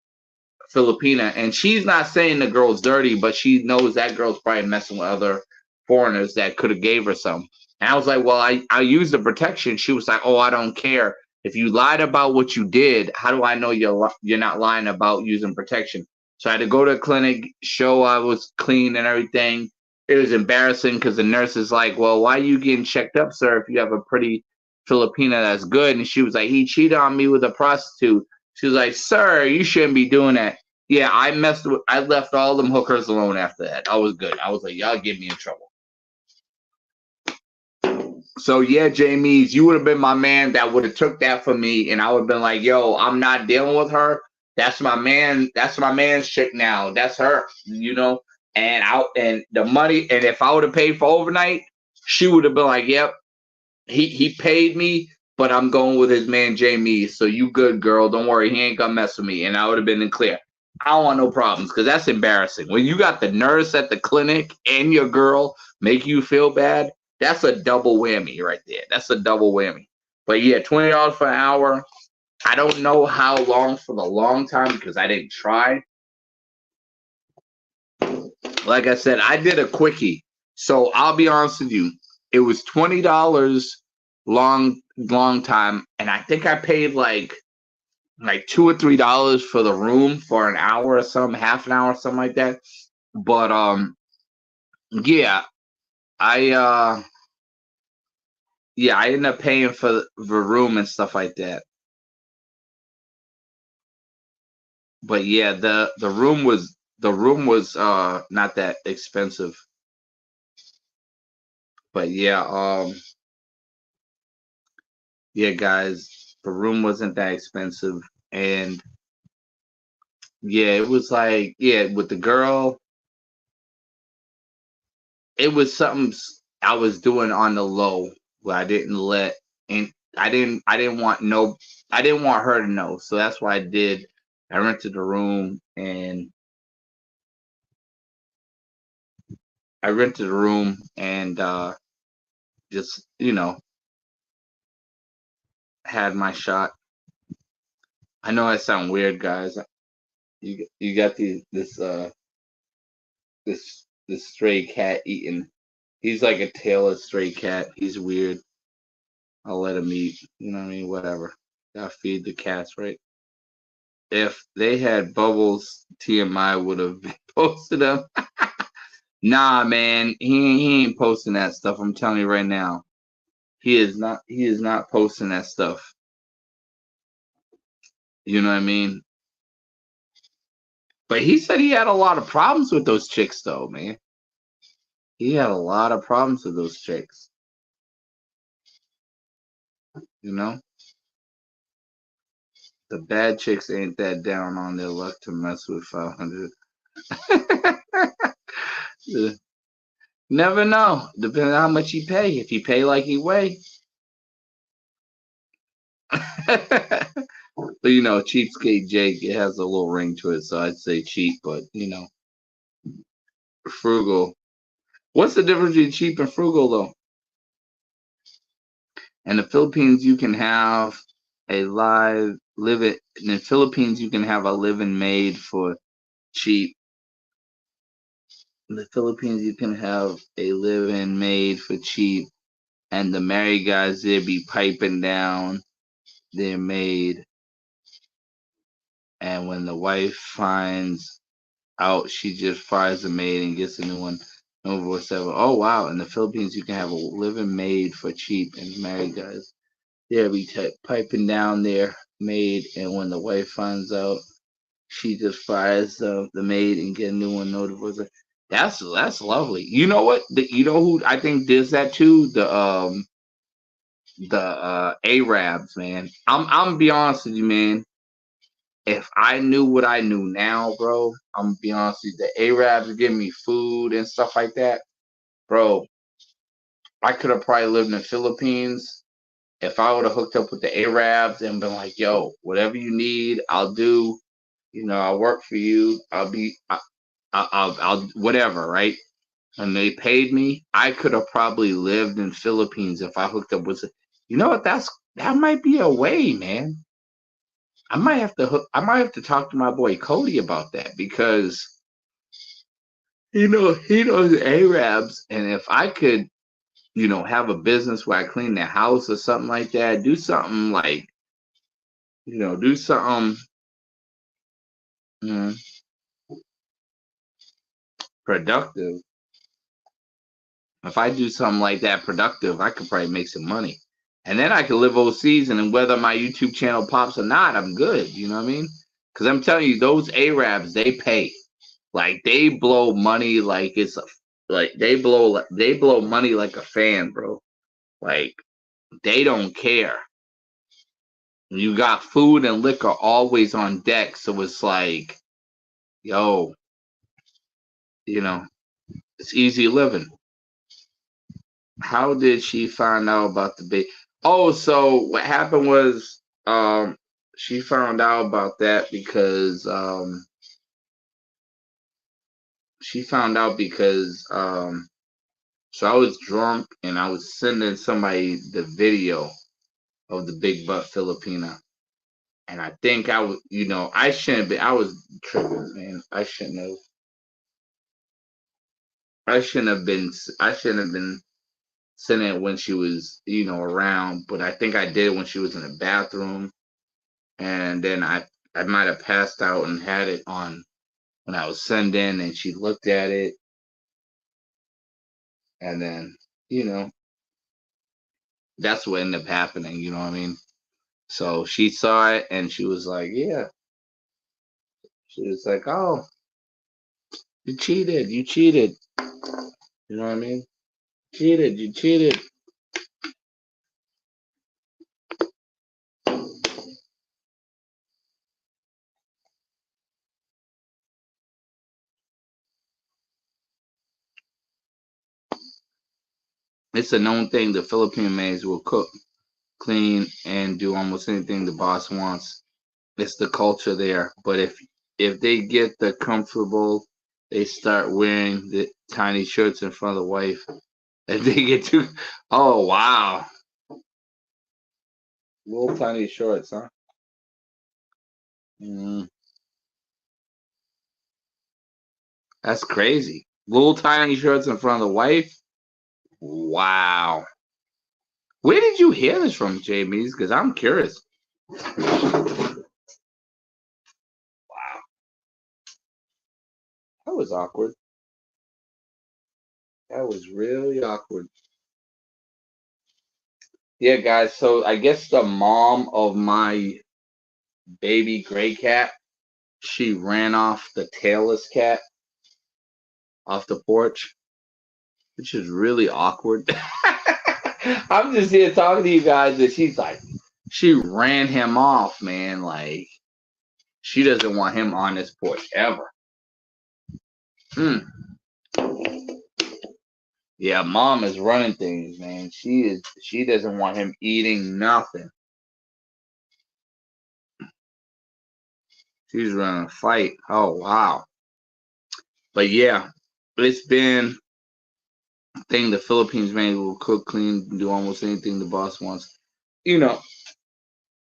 Filipina." And she's not saying the girl's dirty, but she knows that girl's probably messing with other foreigners that could have gave her some. And I was like, well, I used the protection. She was like, oh, I don't care. If you lied about what you did, how do I know you're not lying about using protection? So I had to go to a clinic, show I was clean and everything. It was embarrassing because the nurse is like, well, why are you getting checked up, sir, if you have a pretty Filipina that's good? And she was like, he cheated on me with a prostitute. She was like, sir, you shouldn't be doing that. Yeah, I left all them hookers alone after that. I was good. I was like, y'all get me in trouble. So yeah, Jamie's, you would have been my man that would have took that for me, and I would have been like, yo, I'm not dealing with her. That's my man. That's my man's chick now. That's her, you know. And the money, and if I would have paid for overnight, she would have been like, yep, he paid me, but I'm going with his man Jamie. So you good, girl. Don't worry, he ain't gonna mess with me. And I would have been in clear. I don't want no problems because that's embarrassing. When you got the nurse at the clinic and your girl make you feel bad, that's a double whammy right there. That's a double whammy. But yeah, $20 for an hour. I don't know how long for the long time because I didn't try. Like I said, I did a quickie. So I'll be honest with you. It was $20 long time. And I think I paid like $2 or $3 for the room for an hour or something, half an hour, something like that. But yeah, I I ended up paying for the room and stuff like that. But yeah, the room was not that expensive. But yeah, guys, the room wasn't that expensive. And yeah, it was like, yeah, with the girl, it was something I was doing on the low where I didn't let, and I didn't want her to know. So that's why I did. I rented the room and just, had my shot. I know I sound weird, guys. You got this stray cat eating. He's like a tailless stray cat. He's weird. I'll let him eat. You know what I mean? Whatever. Gotta feed the cats, right? If they had bubbles, TMI would have posted them. Nah, man, he ain't posting that stuff. I'm telling you right now. He is not. He is not posting that stuff. You know what I mean? But he said he had a lot of problems with those chicks, though, man. He had a lot of problems with those chicks. You know, the bad chicks ain't that down on their luck to mess with 500. Never know. Depending on how much he pay. If he pay like he weigh. But cheapskate Jake, it has a little ring to it, so I'd say cheap, but frugal. What's the difference between cheap and frugal though? In the Philippines, you can have a live it. In the Philippines, you can have a living made for cheap. In the Philippines, you can have a living made for cheap, and the married guys there be piping down their maid, and when the wife finds out, she just fires the maid and gets a new one. Over whatever. Oh wow! In the Philippines, you can have a living maid for cheap, and married guys there be piping down their maid, and when the wife finds out, she just fires the maid and get a new one. Notified. That's lovely. You know what? You know who I think does that too? The Arabs, man. I'm gonna be honest with you, man. If I knew what I knew now, bro, I'm gonna be honest with you. The Arabs give me food and stuff like that, bro. I could have probably lived in the Philippines if I would have hooked up with the Arabs and been like, "Yo, whatever you need, I'll do. I'll work for you. I'll whatever, right?" And they paid me. I could have probably lived in Philippines if I hooked up with. You know what? That might be a way, man. I might have to talk to my boy Cody about that because he knows Arabs, and if I could, have a business where I clean their house or something like that, do something like, do something mm, productive. If I do something like that productive, I could probably make some money. And then I could live overseas, and then whether my YouTube channel pops or not, I'm good. You know what I mean? Because I'm telling you, those Arabs, they pay. Like they blow money like it's like they blow money like a fan, bro. Like, they don't care. You got food and liquor always on deck, so it's like, yo, you know, it's easy living. How did she find out about the baby? Oh, so what happened was, she found out about that because, she found out because, so I was drunk and I was sending somebody the video of the big butt Filipina. And I think I was, I shouldn't be, I was tripping, man. I shouldn't have been sending it when she was, around, but I think I did when she was in the bathroom. And then I might have passed out and had it on when I was sending, and she looked at it, and then, you know, that's what ended up happening, you know what I mean? So she saw it and she was like, yeah. She was like, oh, you cheated. You cheated. You know what I mean? Cheated. You cheated. It's a known thing the Philippine maids will cook, clean, and do almost anything the boss wants. It's the culture there. But if they get the comfortable, they start wearing the tiny shirts in front of the wife. If they get too, oh wow, little tiny shorts, huh? Mm, that's crazy. Little tiny shirts in front of the wife. Wow. Where did you hear this from, Jamie? Because I'm curious. Wow, that was awkward. That was really awkward. Yeah, guys. So I guess the mom of my baby gray cat, she ran off the tailless cat off the porch, which is really awkward. I'm just here talking to you guys, and she's like, she ran him off, man. Like, she doesn't want him on this porch ever. Mm. Yeah, mom is running things, man. She doesn't want him eating nothing. She's running a fight. Oh wow. But yeah, it's been a thing the Philippines man will cook, clean, do almost anything the boss wants. You know,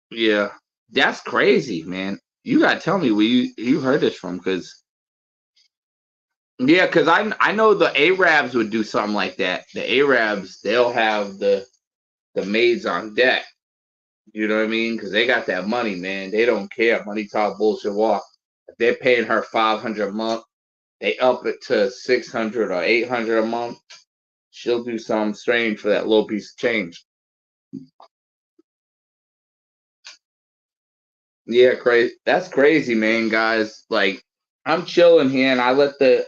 yeah. That's crazy, man. You gotta tell me where you heard this from, because yeah, because I know the Arabs would do something like that. The Arabs, they'll have the maids on deck. You know what I mean? Because they got that money, man. They don't care. Money talk, bullshit walk. If they're paying her 500 a month, they up it to 600 or 800 a month. She'll do something strange for that little piece of change. Yeah, crazy. That's crazy, man, guys. Like, I'm chilling here and I let the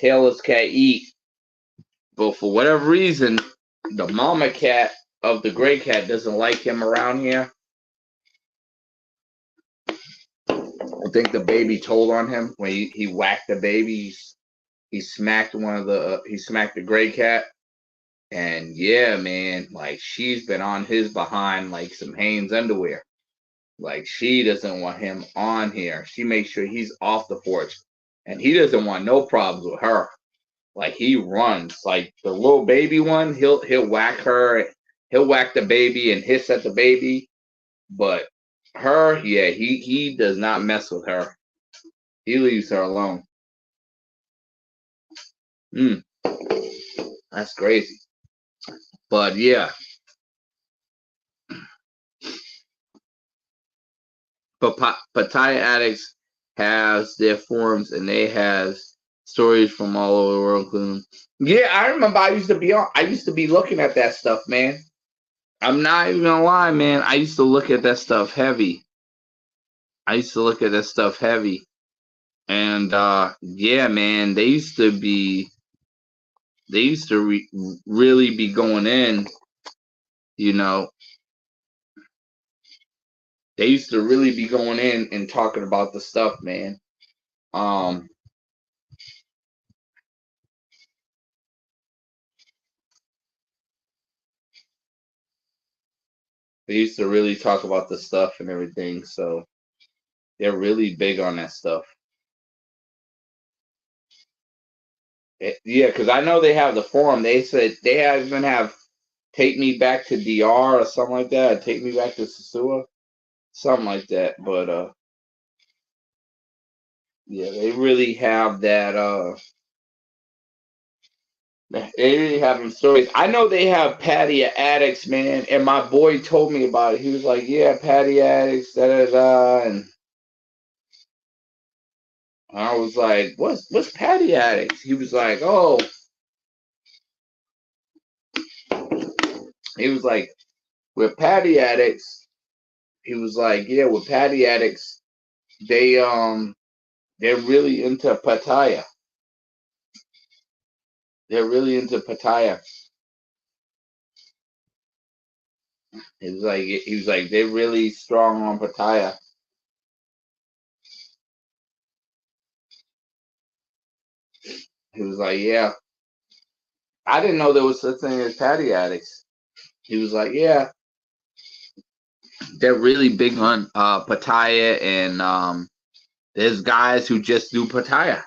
tailless cat eat, but for whatever reason, the mama cat of the gray cat doesn't like him around here. I think the baby told on him when he whacked the baby. He smacked he smacked the gray cat. And yeah, man, like, she's been on his behind like some Hanes underwear. Like, she doesn't want him on here. She makes sure he's off the porch. And he doesn't want no problems with her. Like, he runs. Like, the little baby one, he'll whack her. He'll whack the baby and hiss at the baby. But her, yeah, he does not mess with her. He leaves her alone. Mm, that's crazy. But yeah, but Pattaya addicts has their forums and they have stories from all over the world, including. Yeah, I remember I used to be looking at that stuff, man. I'm not even gonna lie, man. I used to look at that stuff heavy. I used to look at that stuff heavy. And yeah, man, they used to really be going in You know, they used to really be going in and talking about the stuff, man. They used to really talk about the stuff and everything, so they're really big on that stuff. Yeah, because I know they have the forum. They said they even have Take Me Back to DR or something like that. Take Me Back to Sasua, something like that. But yeah, they really have that. They really have them stories. I know they have Patty Addicts, man. And my boy told me about it. He was like, "Yeah, Patty Addicts, da da da," and I was like, "What's Patty Addicts?" He was like, "Oh," he was like, "With Patty Addicts." He was like, "Yeah, with Patty Addicts, they're really into Pattaya. They're really into Pattaya." He was like they're really strong on Pattaya. He was like, "Yeah, I didn't know there was such thing as Patty Addicts." He was like, "Yeah, they're really big on Pattaya, and there's guys who just do Pattaya."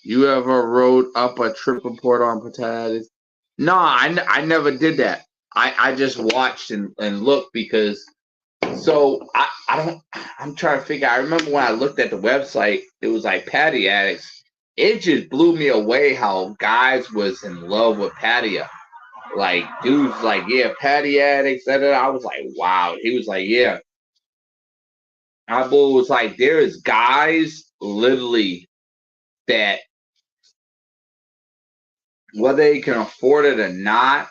You ever wrote up a trip report on Pattaya? No, I never did that. I just watched and looked because so I don't I'm trying to figure. I remember when I looked at the website, it was like Patty Addicts. It just blew me away how guys was in love with Pattaya. Like dudes like, yeah, Patty Addicts. Da, da, da. I was like, wow. He was like, yeah. My boy was like, there is guys literally that whether they can afford it or not,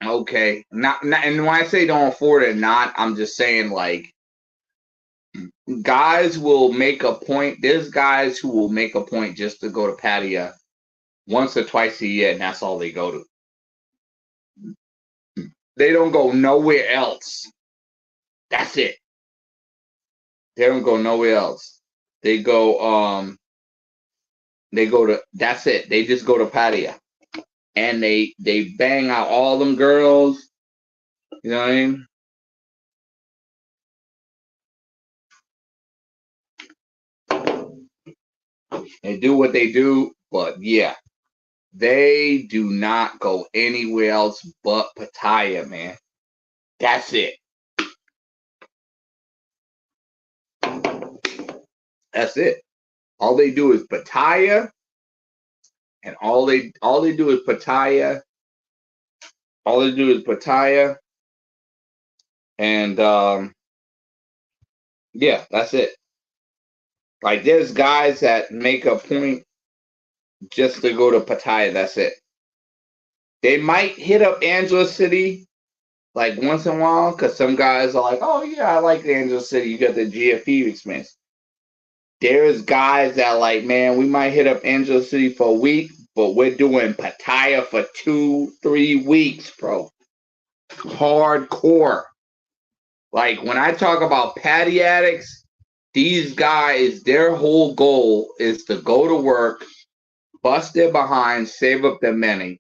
okay. Not and when I say don't afford it or not, I'm just saying like guys will make a point. There's guys who will make a point just to go to Pattaya once or twice a year, and that's all they go to. They don't go nowhere else. That's it. They don't go nowhere else. They go to that's it. They just go to Pattaya. And they bang out all them girls. You know what I mean? They do what they do, but yeah, they do not go anywhere else but Pattaya, man. That's it. That's it. All they do is Pattaya, and all they do is Pattaya. All they do is Pattaya, and yeah, that's it. Like there's guys that make a point just to go to Pattaya. That's it. They might hit up Angeles City like once in a while because some guys are like, "Oh yeah, I like Angeles City. You got the GFE experience." There's guys that like, man, we might hit up Angeles City for a week, but we're doing Pattaya for 2-3 weeks, bro. Hardcore. Like when I talk about Patty Addicts, these guys, their whole goal is to go to work, bust their behind, save up their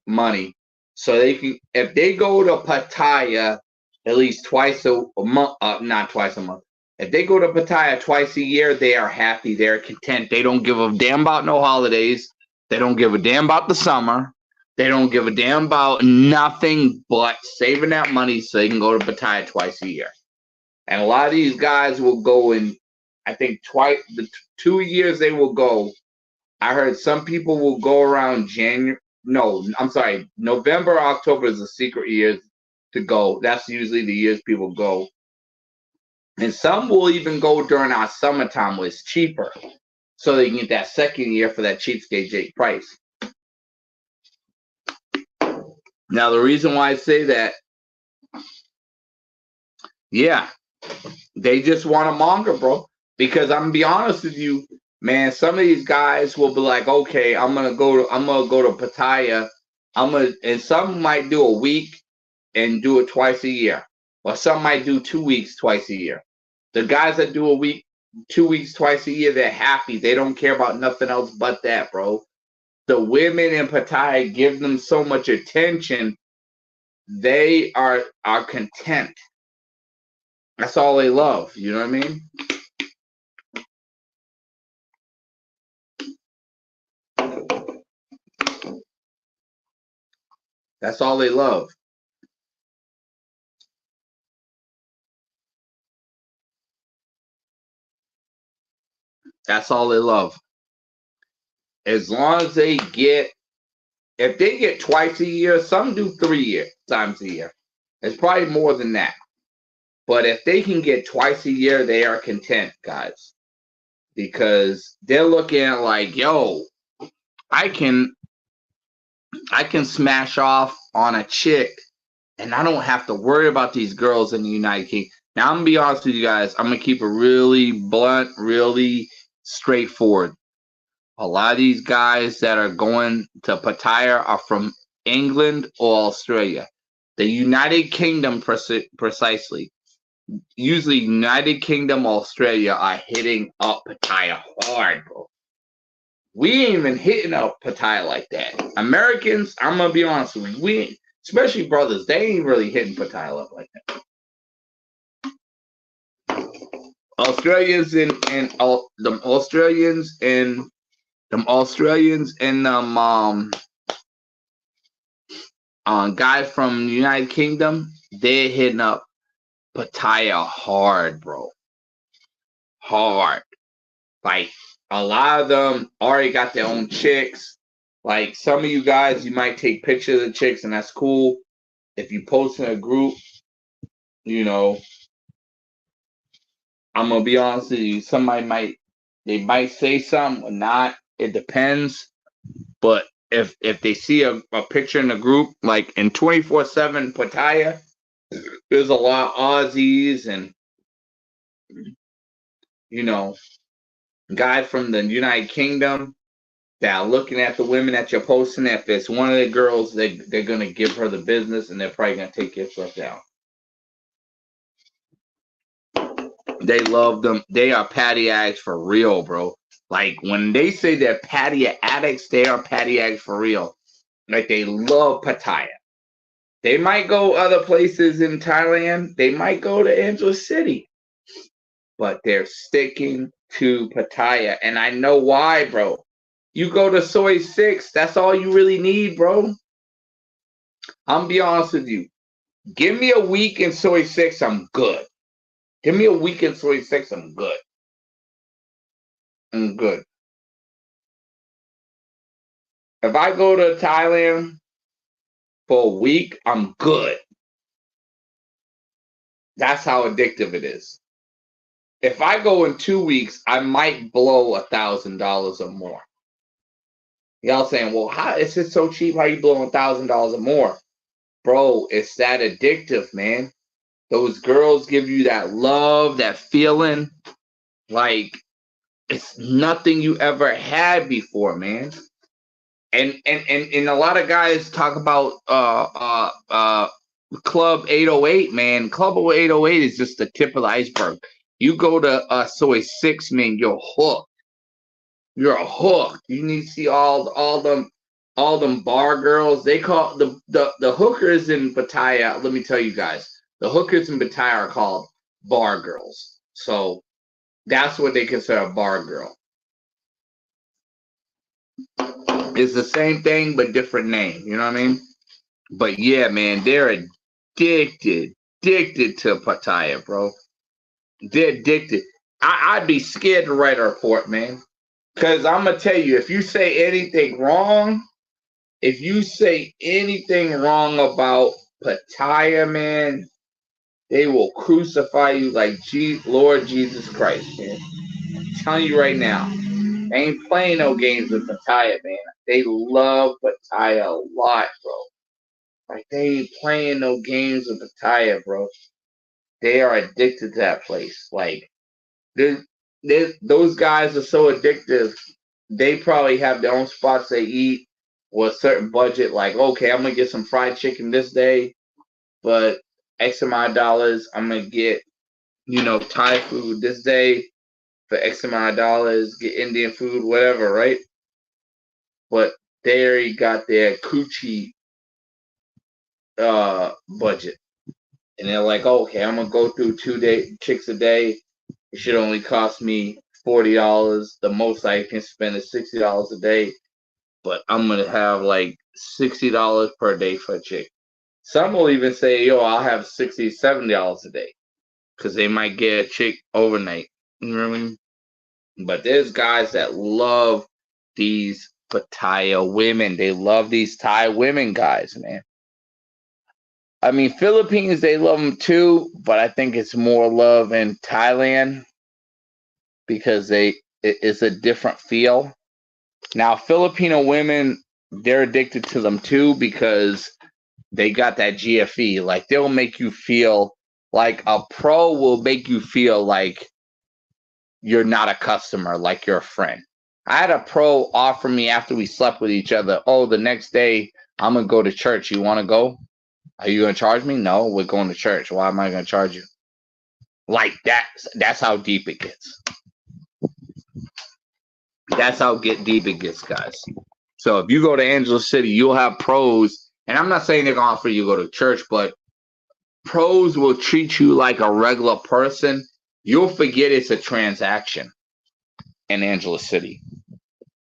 money, so they can. If they go to Pattaya at least twice a month, not twice a month. If they go to Pattaya twice a year, they are happy. They're content. They don't give a damn about no holidays. They don't give a damn about the summer. They don't give a damn about nothing but saving that money so they can go to Pattaya twice a year. And a lot of these guys will go in, I think, twice, the 2 years they will go. I heard some people will go around January. No, I'm sorry. November, October is the secret years to go. That's usually the years people go. And some will even go during our summertime where it's cheaper. So they can get that second year for that cheapskate Jake price. Now, the reason why I say that, yeah, they just want a manga, bro. Because I'm gonna be honest with you, man. Some of these guys will be like, okay, I'm gonna go to Pattaya. And some might do a week. and do it twice a year. Or some might do 2 weeks twice a year. The guys that do a week, 2 weeks twice a year, they're happy. They don't care about nothing else but that, bro. The women in Pattaya give them so much attention. They are content. That's all they love. You know what I mean? That's all they love. That's all they love. As long as they get, if they get twice a year, some do 3 times a year. It's probably more than that. But if they can get twice a year, they are content, guys. Because they're looking at like, yo, I can smash off on a chick and I don't have to worry about these girls in the United Kingdom. Now, I'm going to be honest with you guys. I'm going to keep it really blunt, really straightforward. A lot of these guys that are going to Pattaya are from England or Australia. The United Kingdom precisely. Usually United Kingdom, Australia are hitting up Pattaya hard, bro. We ain't even hitting up Pattaya like that. Americans, I'm going to be honest with you, we, especially brothers, they ain't really hitting Pattaya up like that. Australians and the Australians and guy from the United Kingdom, they're hitting up Pattaya hard, bro. Hard. Like, a lot of them already got their own chicks. Like, some of you guys, you might take pictures of the chicks, and that's cool. If you post in a group, you know, I'm going to be honest with you, they might say something or not. It depends. But if they see a picture in the group, like in 24/7 Pattaya, there's a lot of Aussies and, you know, guys from the United Kingdom that are looking at the women that you're posting. If it's one of the girls, they're going to give her the business and they're probably going to take your stuff down. They love them. They are patty addicts for real, bro. Like, when they say they're patty addicts, they are patty addicts for real. Like, they love Pattaya. They might go other places in Thailand. They might go to Angela City. But they're sticking to Pattaya. And I know why, bro. You go to Soi 6, that's all you really need, bro. I'm be honest with you. Give me a week in Soi 6, I'm good. Give me a week in Soi 6, I'm good. I'm good. If I go to Thailand for a week, I'm good. That's how addictive it is. If I go in 2 weeks, I might blow $1,000 or more. Y'all saying, well, how is it so cheap? How you blowing $1,000 or more? Bro, it's that addictive, man. Those girls give you that love, that feeling, like it's nothing you ever had before, man. And a lot of guys talk about Club 808, man. Club 808 is just the tip of the iceberg. You go to Soi 6, man, you're hooked. You're hooked. You need to see all them bar girls. They call the hookers in Pattaya. Let me tell you guys, the hookers in Pattaya are called bar girls. So that's what they consider a bar girl. It's the same thing but different name. You know what I mean? But yeah, man, they're addicted to Pattaya, bro. They're addicted. I'd be scared to write a report, man. Because I'm going to tell you, if you say anything wrong about Pattaya, man, they will crucify you like Lord Jesus Christ, man. I'm telling you right now. They ain't playing no games with Pattaya, man. They love Pattaya a lot, bro. Like, they ain't playing no games with Pattaya, bro. They are addicted to that place. Like, those guys are so addictive. They probably have their own spots they eat with a certain budget. Like, okay, I'm gonna get some fried chicken this day. but X amount of dollars, I'm gonna get, Thai food this day for X amount of dollars, get Indian food, whatever, right? But they already got their coochie budget. And they're like, okay, I'm gonna go through 2 chicks a day. It should only cost me $40. The most I can spend is $60 a day. But I'm gonna have like $60 per day for a chick. Some will even say, yo, I'll have $60, $70 a day. Because they might get a chick overnight. You know what I mean? But there's guys that love these Pattaya women. They love these Thai women guys, man. I mean, Philippines, they love them too, but I think it's more love in Thailand because it's a different feel. Now, Filipino women, they're addicted to them too because they got that GFE. Like, they'll make you feel like a pro will make you feel like you're not a customer, like you're a friend. I had a pro offer me after we slept with each other, oh, the next day I'm going to go to church. You want to go? Are you going to charge me? No, we're going to church. Why am I going to charge you? Like, that's how deep it gets. That's how deep it gets, guys. So if you go to Angeles City, you'll have pros. And I'm not saying they're going to offer you to go to church, but pros will treat you like a regular person. You'll forget it's a transaction in Angeles City.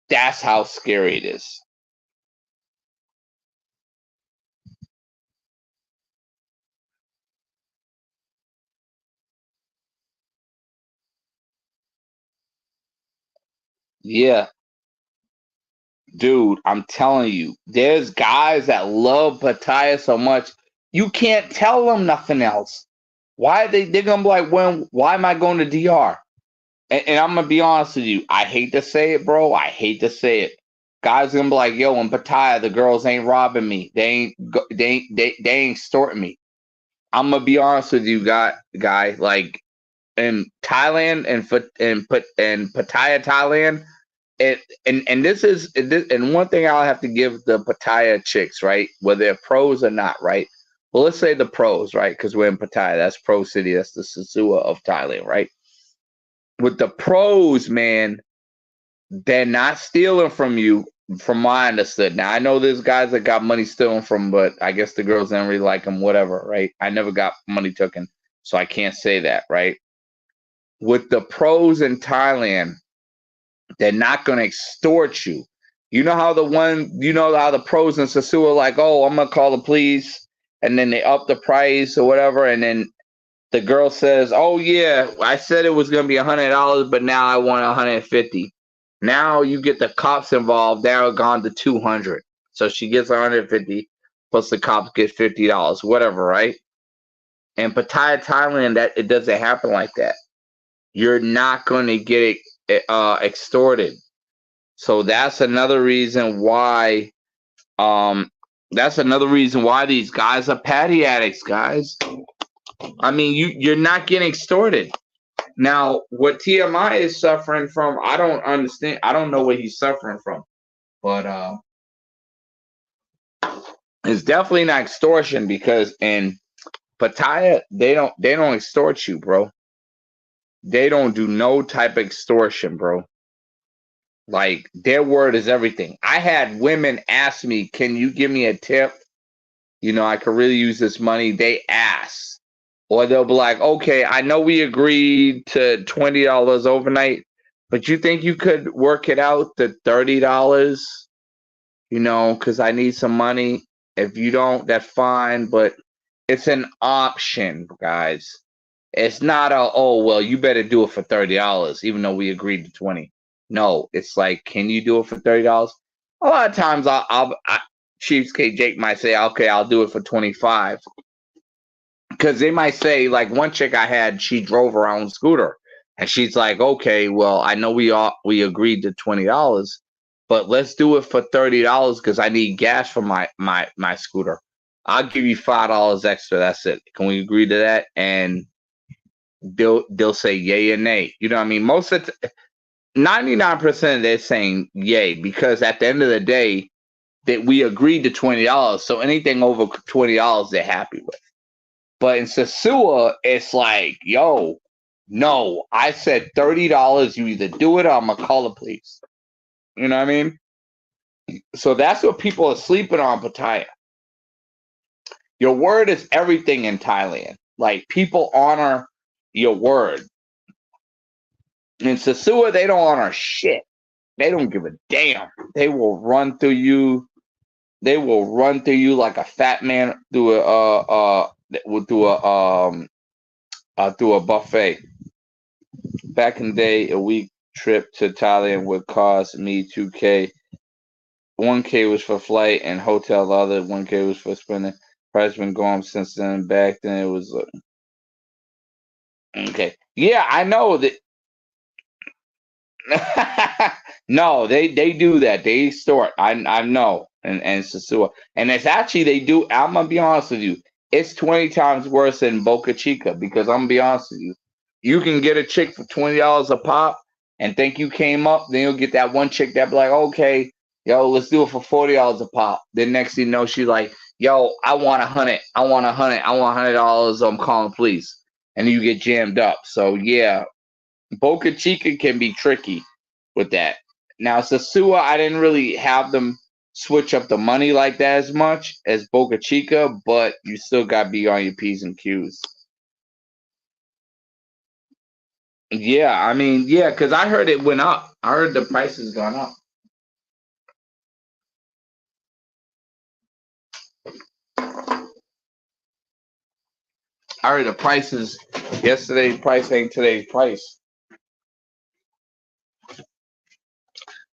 That's how scary it is. Yeah, dude, I'm telling you, there's guys that love Pattaya so much, you can't tell them nothing else. Why they're gonna be like, why am I going to DR? And I'm gonna be honest with you, I hate to say it, bro. I hate to say it. Guys gonna be like, yo, in Pattaya, the girls ain't robbing me. They ain't extorting me. I'm gonna be honest with you, guy. Like in Thailand and Pattaya, Thailand, and this is this, and one thing I'll have to give the Pattaya chicks, right, whether they're pros or not, right. Well, let's say the pros, right, because we're in Pattaya. That's Pro City. That's the Sasua of Thailand, right. With the pros, man, they're not stealing from you, from my understood. Now I know there's guys that got money stealing from, but I guess the girls don't really like them. Whatever, right? I never got money taken, so I can't say that, right? With the pros in Thailand, they're not going to extort you. You know how the pros in Sasua are like, oh, I'm going to call the police, and then they up the price or whatever, and then the girl says, oh, yeah, I said it was going to be $100, but now I want $150. Now you get the cops involved. Now it's gone to $200. So she gets $150 plus the cops get $50, whatever, right? In Pattaya, Thailand, that it doesn't happen like that. You're not going to get extorted. So that's another reason why. That's another reason why these guys are patty addicts, guys. I mean, you're not getting extorted. Now, what TMI is suffering from, I don't understand. I don't know what he's suffering from, but it's definitely not extortion because in Pattaya they don't extort you, bro. They don't do no type of extortion, bro. Like their word is everything. I had women ask me, "Can you give me a tip? I could really use this money." They ask, or they'll be like, "Okay, I know we agreed to $20 overnight, but you think you could work it out to $30? Because I need some money. If you don't, that's fine, but it's an option, guys. It's not oh, well, you better do it for $30, even though we agreed to 20. No, it's like, can you do it for $30? A lot of times Cheapskate Jake might say, okay, I'll do it for 25. Because they might say, like one chick I had, she drove her own scooter. And she's like, okay, well, I know we agreed to $20, but let's do it for $30 because I need gas for my scooter. I'll give you $5 extra. That's it. Can we agree to that? And they'll say yay or nay. You know what I mean? 99% of they're saying yay because at the end of the day, that we agreed to $20. So anything over $20 they're happy with. But in Sosua, it's like, yo, no, I said $30. You either do it or I'm gonna call the police. You know what I mean? So that's what people are sleeping on, Pattaya. Your word is everything in Thailand. Like, people honor your word. In Sosua, they don't honor shit. They don't give a damn. They will run through you. They will run through you like a fat man through a buffet. Back in the day, a week trip to Thailand would cost me 2K. 1K was for flight and hotel. The other 1K was for spending. Price been going since then. Back then, it was okay. Yeah, I know that. No, they do that. They store it. I know, and Sosua, and it's actually they do. I'm gonna be honest with you. It's 20 times worse than Boca Chica because I'm gonna be honest with you. You can get a chick for $20 a pop and think you came up. Then you'll get that one chick that be like, okay, yo, let's do it for $40 a pop. Then next thing you know, she's like, yo, I want 100. I want 100. I want $100. I'm calling police, and you get jammed up. So yeah, Boca Chica can be tricky with that. Now, Sosua, I didn't really have them switch up the money like that as much as Boca Chica, but you still got to be on your P's and Q's. Yeah, I mean, yeah, because I heard it went up. I heard the prices gone up. I heard the prices, yesterday's price ain't today's price.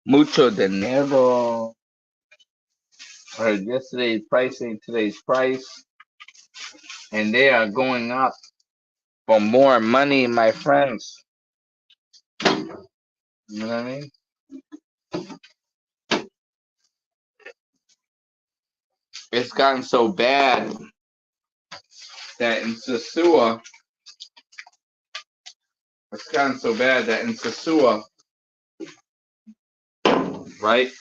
Mucho dinero. I heard yesterday's price ain't today's price. And they are going up for more money, my friends. You know what I mean? It's gotten so bad that in Sosua, right?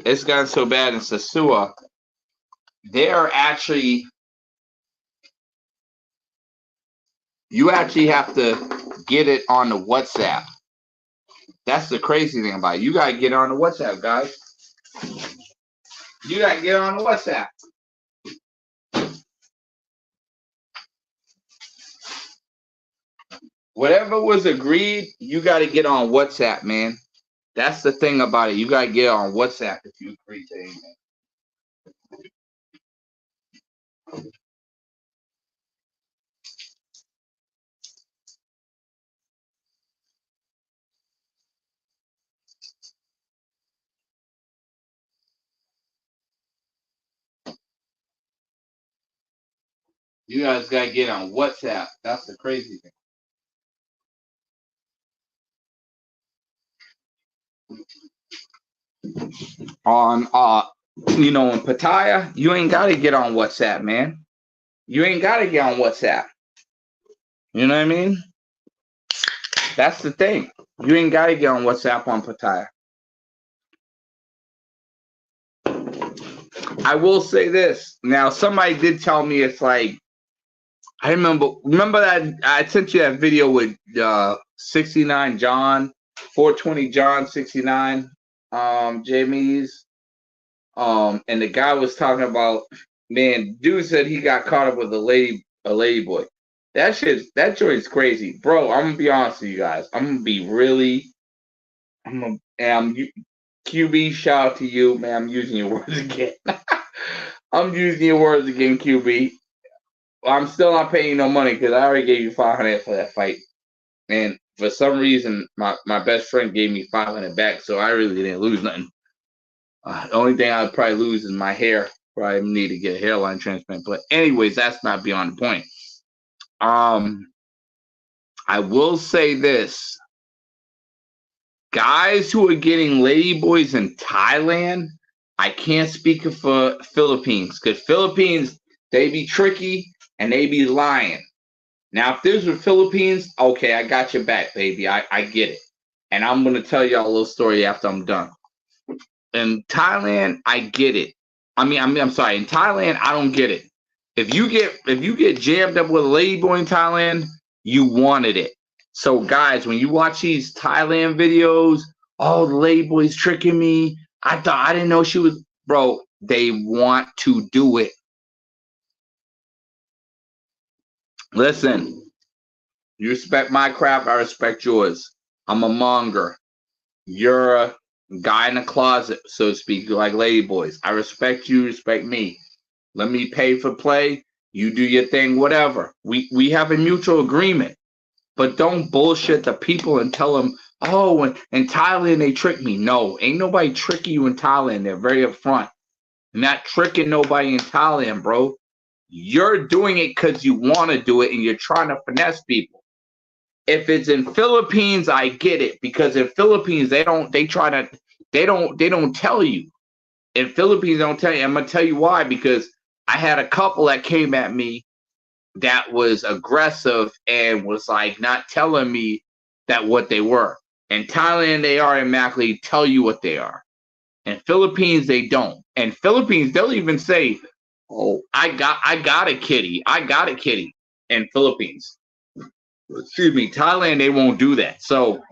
It's gotten so bad in Sosua, they're actually, you actually have to get it on the WhatsApp. That's the crazy thing about it. You gotta get on the WhatsApp, guys. You gotta get on the WhatsApp. Whatever was agreed, you gotta get on WhatsApp, man. That's the thing about it. You gotta get on WhatsApp if you agree to anything. You guys gotta get on WhatsApp. That's the crazy thing. On in Pattaya, you ain't gotta get on WhatsApp, man. You ain't gotta get on WhatsApp. You know what I mean? That's the thing. You ain't gotta get on WhatsApp on Pattaya. I will say this. Now, somebody did tell me it's like, I remember that I sent you that video with 69 John, 420 John 69, Jamie's. And the guy was talking about, man, dude said he got caught up with a lady boy. That joint's crazy, bro. I'm gonna be honest with you guys. I'm gonna be really, QB, shout out to you, man. I'm using your words again. I'm using your words again, QB. I'm still not paying you no money because I already gave you $500 for that fight, and for some reason, my best friend gave me $500 back, so I really didn't lose nothing. The only thing I'd probably lose is my hair. Probably need to get a hairline transplant. But anyways, that's not beyond the point. I will say this. Guys who are getting ladyboys in Thailand, I can't speak for Philippines because Philippines, they be tricky and they be lying. Now, if this were Philippines, okay, I got your back, baby. I get it. And I'm going to tell y'all a little story after I'm done. In Thailand, I get it. I'm sorry. In Thailand, I don't get it. If you get jammed up with a ladyboy in Thailand, you wanted it. So guys, when you watch these Thailand videos, oh, the ladyboy's tricking me. I didn't know she was, bro. They want to do it. Listen, you respect my craft, I respect yours. I'm a monger. You're a guy in the closet, so to speak, like ladyboys. I respect you, respect me. Let me pay for play. You do your thing, whatever. We have a mutual agreement. But don't bullshit the people and tell them, oh, in Thailand they tricked me. No, ain't nobody tricking you in Thailand. They're very upfront. Not tricking nobody in Thailand, bro. You're doing it because you want to do it and you're trying to finesse people. If it's in Philippines, I get it, because in Philippines they don't tell you. In Philippines, they don't tell you. I'm gonna tell you why, because I had a couple that came at me that was aggressive and was like not telling me that what they were. In Thailand, they automatically tell you what they are. In Philippines, they don't. In Philippines, they'll even say, "Oh, I got a kitty. I got a kitty." In Philippines, excuse me, Thailand, they won't do that. So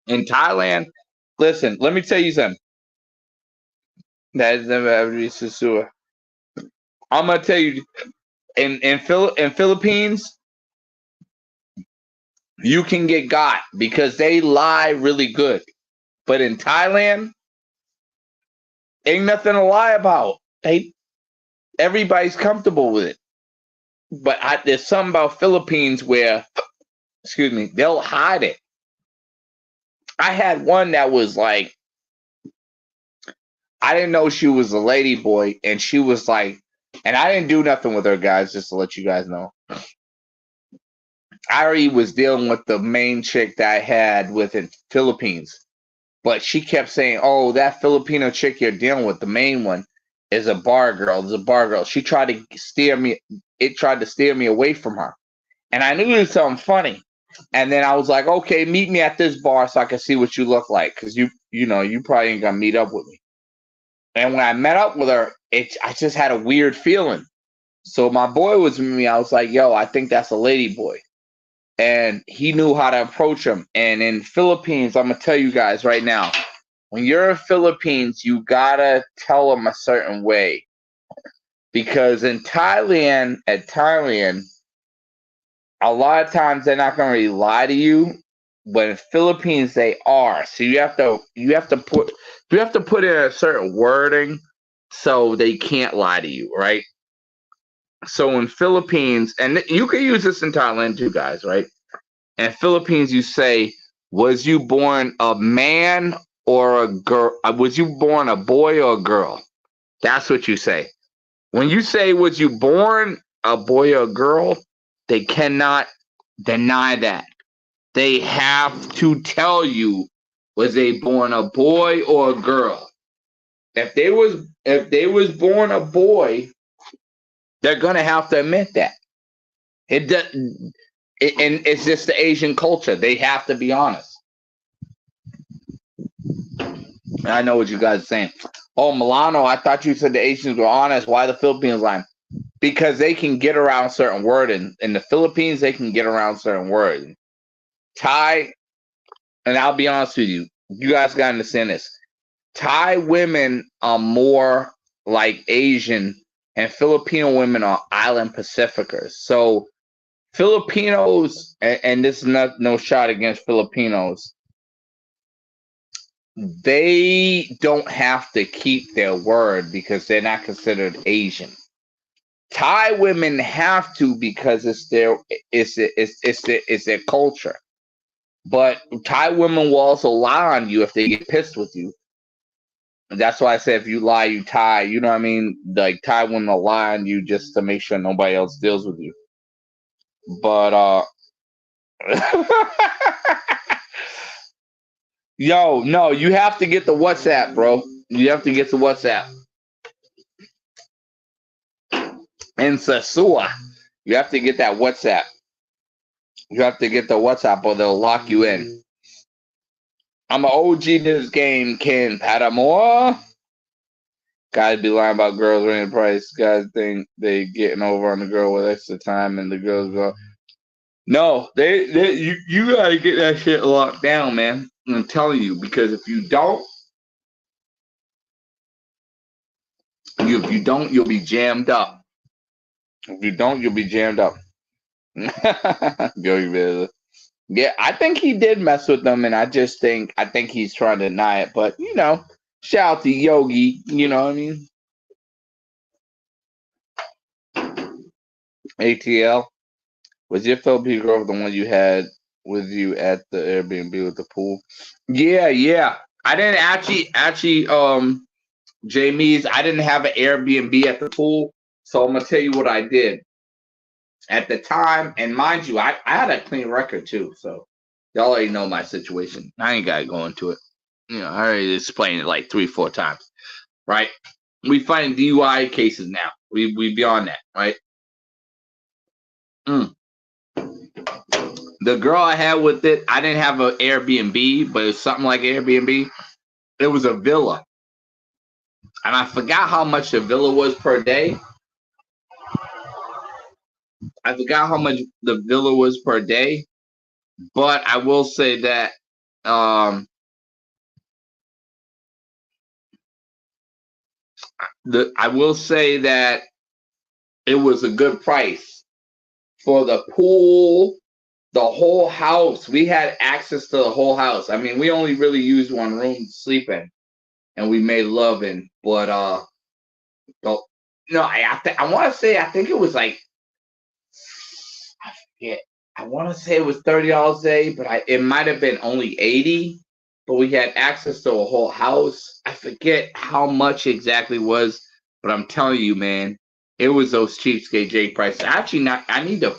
in Thailand, listen, let me tell you something. That is never Susua. I'm gonna tell you, in Philippines, you can get got because they lie really good. But in Thailand, ain't nothing to lie about. Everybody's comfortable with it. But there's something about Philippines where, excuse me, they'll hide it. I had one that was like, I didn't know she was a lady boy, and she was like, and I didn't do nothing with her, guys, just to let you guys know. I already was dealing with the main chick that I had within Philippines, but she kept saying, "Oh, that Filipino chick you're dealing with, the main one, is a bar girl. Is a bar girl." She tried to steer me. It tried to steer me away from her, and I knew it was something funny. And then I was like, "Okay, meet me at this bar so I can see what you look like, because you probably ain't gonna meet up with me." And when I met up with her, I just had a weird feeling. So my boy was with me. I was like, "Yo, I think that's a lady boy." And he knew how to approach him. And in Philippines, I'm gonna tell you guys right now, when you're in Philippines, you gotta tell them a certain way, because in Thailand, a lot of times they're not gonna really lie to you, but in Philippines they are. So you have to put in a certain wording so they can't lie to you, right? So in Philippines, and you can use this in Thailand too, guys, right? In Philippines, you say, "Was you born a man or a girl? Was you born a boy or a girl?" That's what you say. When you say, "Was you born a boy or a girl?" they cannot deny that. They have to tell you, was they born a boy or a girl? If they was born a boy, they're gonna have to admit that. It does, and it's just the Asian culture. They have to be honest. I know what you guys are saying. Oh, Milano, I thought you said the Asians were honest. Why the Philippines lying? Because they can get around certain wording. In the Philippines, they can get around certain words. Thai, and I'll be honest with you, you guys got to understand this. Thai women are more like Asian, and Filipino women are island Pacificers. So Filipinos, and this is no shot against Filipinos, they don't have to keep their word because they're not considered Asian. Thai women have to, because it's their culture. But Thai women will also lie on you if they get pissed with you. That's why I say if you lie, you tie. You know what I mean? Like Thai women will lie on you just to make sure nobody else deals with you. But yo, no, you have to get the WhatsApp, bro. You have to get the WhatsApp. In Sasua, you have to get that WhatsApp. You have to get the WhatsApp or they'll lock you in. I'm an OG in this game, Ken Patamore. Guys be lying about girls running price. Guys think they getting over on the girl with extra time, and the girls go, no, you gotta get that shit locked down, man. I'm telling you, because if you don't, you'll be jammed up. If you don't, you'll be jammed up. Yogi Berra. Yeah, I think he did mess with them, and I think he's trying to deny it. But shout out to Yogi. You know what I mean? ATL. Was your Philippine girl the one you had with you at the Airbnb with the pool? Yeah, yeah. I didn't actually Jamie's, I didn't have an Airbnb at the pool, so I'm gonna tell you what I did at the time. And mind you, I had a clean record too, so y'all already know my situation. I ain't gotta go into it. I already explained it like 3-4 times, right? We find DUI cases now. We beyond that, right? The girl I had with it, I didn't have an Airbnb, but it was something like Airbnb. It was a villa. And I forgot how much the villa was per day. I forgot how much the villa was per day. But I will say that I will say that it was a good price for the pool, the whole house. We had access to the whole house. I mean, we only really used one room to sleep in, and we made love in. But I want to say I think it was like I forget. I want to say it was $30 a day, but it might have been only 80. But we had access to a whole house. I forget how much exactly was, but I'm telling you, man, it was those cheapskate Jake prices. Actually, not. I need to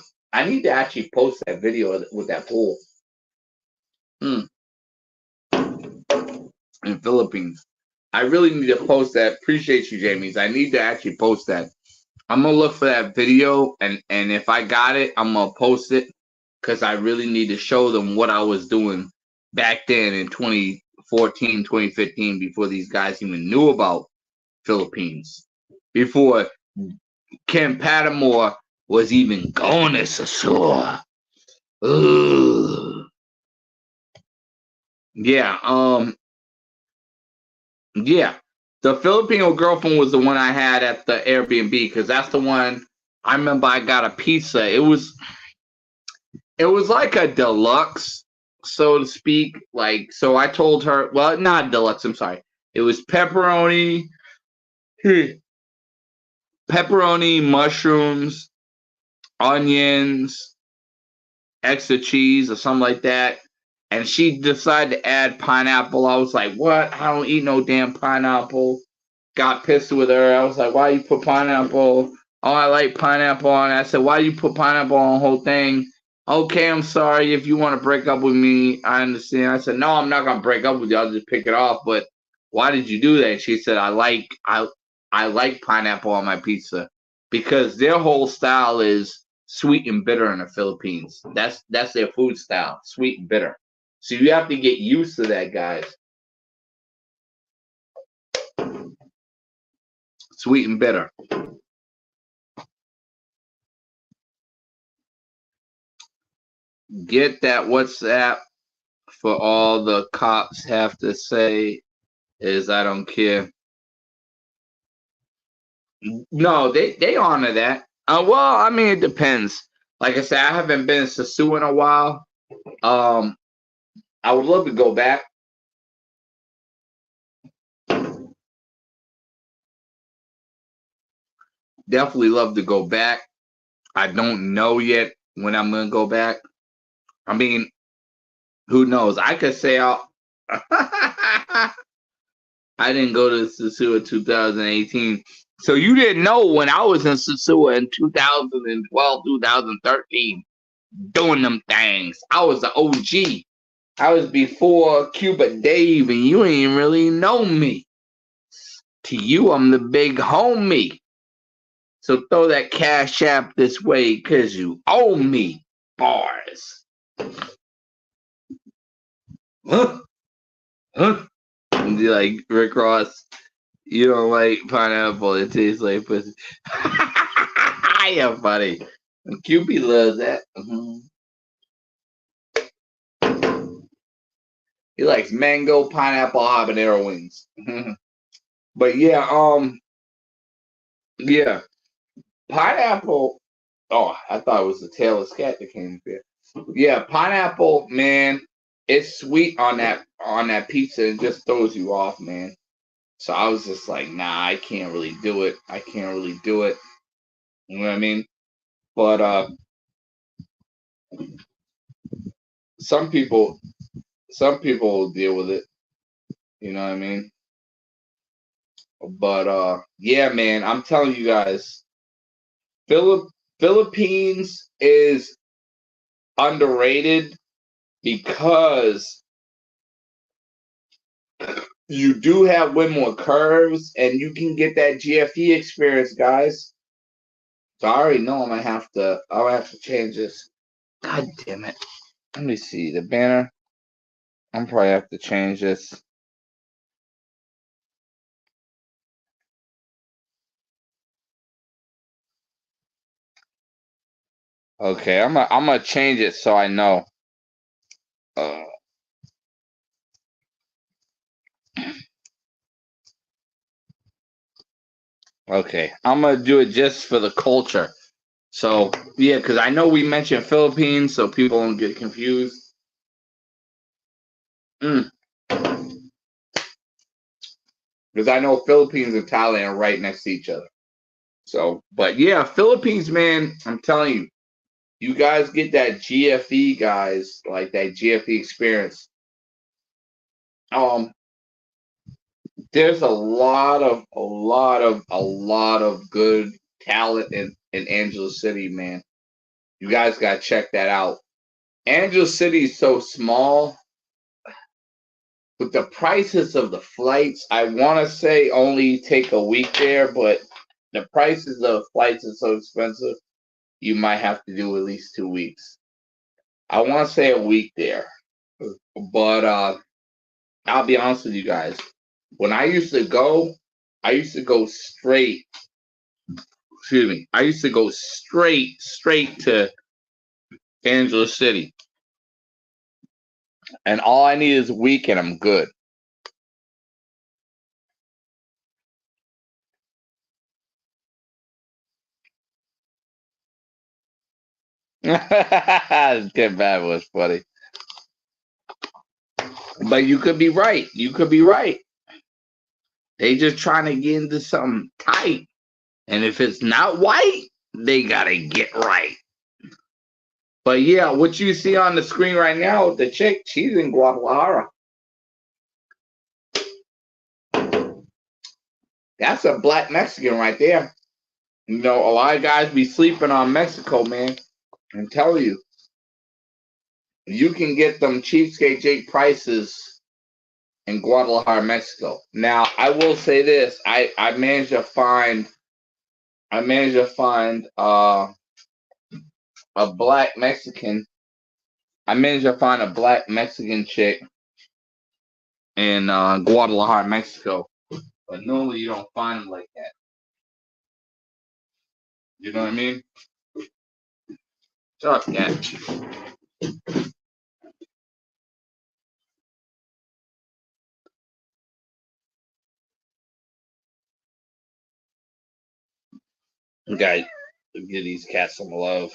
actually post that video with that pool. In Philippines. I really need to post that. Appreciate you, Jamies. I need to actually post that. I'm gonna look for that video, and if I got it, I'm gonna post it because I really need to show them what I was doing back then in 2014, 2015, before these guys even knew about Philippines, before Ken Pattamore was even going to Sasua. Yeah, yeah. The Filipino girlfriend was the one I had at the Airbnb because that's the one I remember I got a pizza. It was like a deluxe, so to speak. Like, so I told her, well, not deluxe, I'm sorry. It was pepperoni, mushrooms, onions, extra cheese or something like that. And she decided to add pineapple. I was like, what? I don't eat no damn pineapple. Got pissed with her. I was like, why you put pineapple? Oh, I like pineapple on it. I said, why you put pineapple on the whole thing? Okay, I'm sorry. If you want to break up with me, I understand. I said, no, I'm not gonna break up with you. I'll just pick it off. But why did you do that? She said, I like pineapple on my pizza because their whole style is sweet and bitter in the Philippines. That's their food style, sweet and bitter. So you have to get used to that, guys. Sweet and bitter. Get that WhatsApp for all the cops have to say is I don't care. No, they honor that. Well, I mean it depends. Like I said, I haven't been to Sasua in a while. I would love to go back. Definitely love to go back. I don't know yet when I'm gonna go back. I mean, who knows? I could say I didn't go to Sasua 2018. So you didn't know when I was in Sasua in 2012, 2013, doing them things. I was the OG. I was before Cuba Dave, and you ain't really know me. To you, I'm the big homie. So throw that cash app this way, cause you owe me. Bars. Huh? Like Rick Ross. You don't like pineapple. It tastes like pussy. Yeah, funny. Cupid loves that. He likes mango, pineapple, habanero wings. But yeah, yeah, pineapple. Oh, I thought it was the tailless cat that came here. Yeah, pineapple, man. It's sweet on that pizza. It just throws you off, man. So I was just like, nah, I can't really do it. I can't really do it. You know what I mean? But some people, some people will deal with it. You know what I mean? But yeah, man, I'm telling you guys, Philippines is underrated because you do have way more curves and you can get that GFE experience, guys. So I already know I'll have to change this. God damn it. Let me see the banner. I'm probably have to change this. Okay, I'm gonna change it so I know. Uh, okay, I'm gonna do it just for the culture. So yeah, because I know we mentioned Philippines, so people don't get confused. Because I know Philippines and Thailand are right next to each other. So, but yeah, Philippines, man, I'm telling you, you guys get that GFE, guys, like that GFE experience. Um, there's a lot of good talent in Angeles City, man. You guys gotta check that out. Angeles City is so small, with the prices of the flights. I want to say only take a week there, but the prices of flights are so expensive. You might have to do at least 2 weeks. I want to say a week there, but I'll be honest with you guys. When I used to go straight. Excuse me. I used to go straight to Angeles City, and all I need is a week, and I'm good. Get bad was funny, but you could be right. You could be right. They just trying to get into something tight, and if it's not white, they gotta get right. But yeah, what you see on the screen right now, the chick, she's in Guadalajara. That's a black Mexican right there. You know, a lot of guys be sleeping on Mexico, man. I'm telling you, you can get them cheapskate Jake prices in Guadalajara, Mexico. Now, I will say this: I managed to find a black Mexican. I managed to find a black Mexican chick in Guadalajara, Mexico. But normally you don't find them like that. You know what I mean? Shut up, cat. Okay, give these cats some love.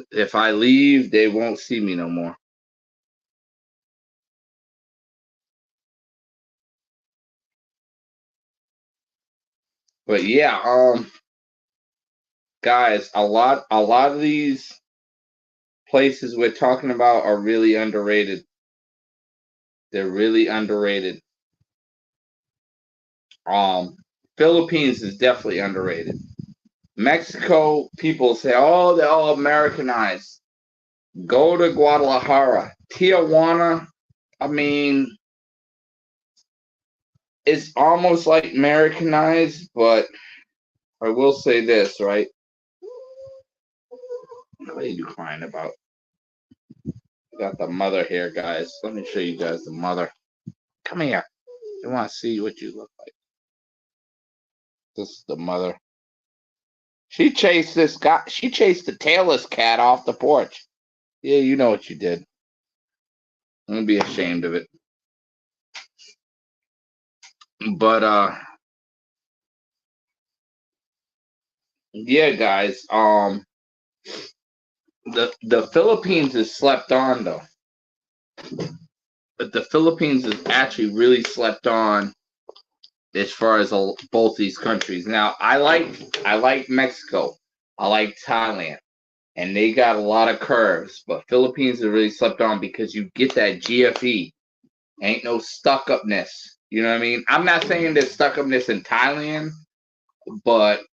If I leave, they won't see me no more. But yeah, guys, a lot of these places we're talking about are really underrated. They're really underrated. Um, Philippines is definitely underrated. Mexico, people say, oh, they're all Americanized. Go to Guadalajara. Tijuana, I mean, it's almost like Americanized, but I will say this, right? What are you crying about? Got the mother here, guys. Let me show you guys the mother. Come here. They want to see what you look like. This is the mother. She chased this guy. She chased the tailless cat off the porch. Yeah, you know what you did. I'm gonna be ashamed of it. But yeah, guys. The Philippines is slept on though. But the Philippines is actually really slept on as far as both these countries. Now, I like Mexico. I like Thailand. And they got a lot of curves, but Philippines is really slept on because you get that GFE. Ain't no stuck upness. You know what I mean? I'm not saying there's stuck upness in Thailand,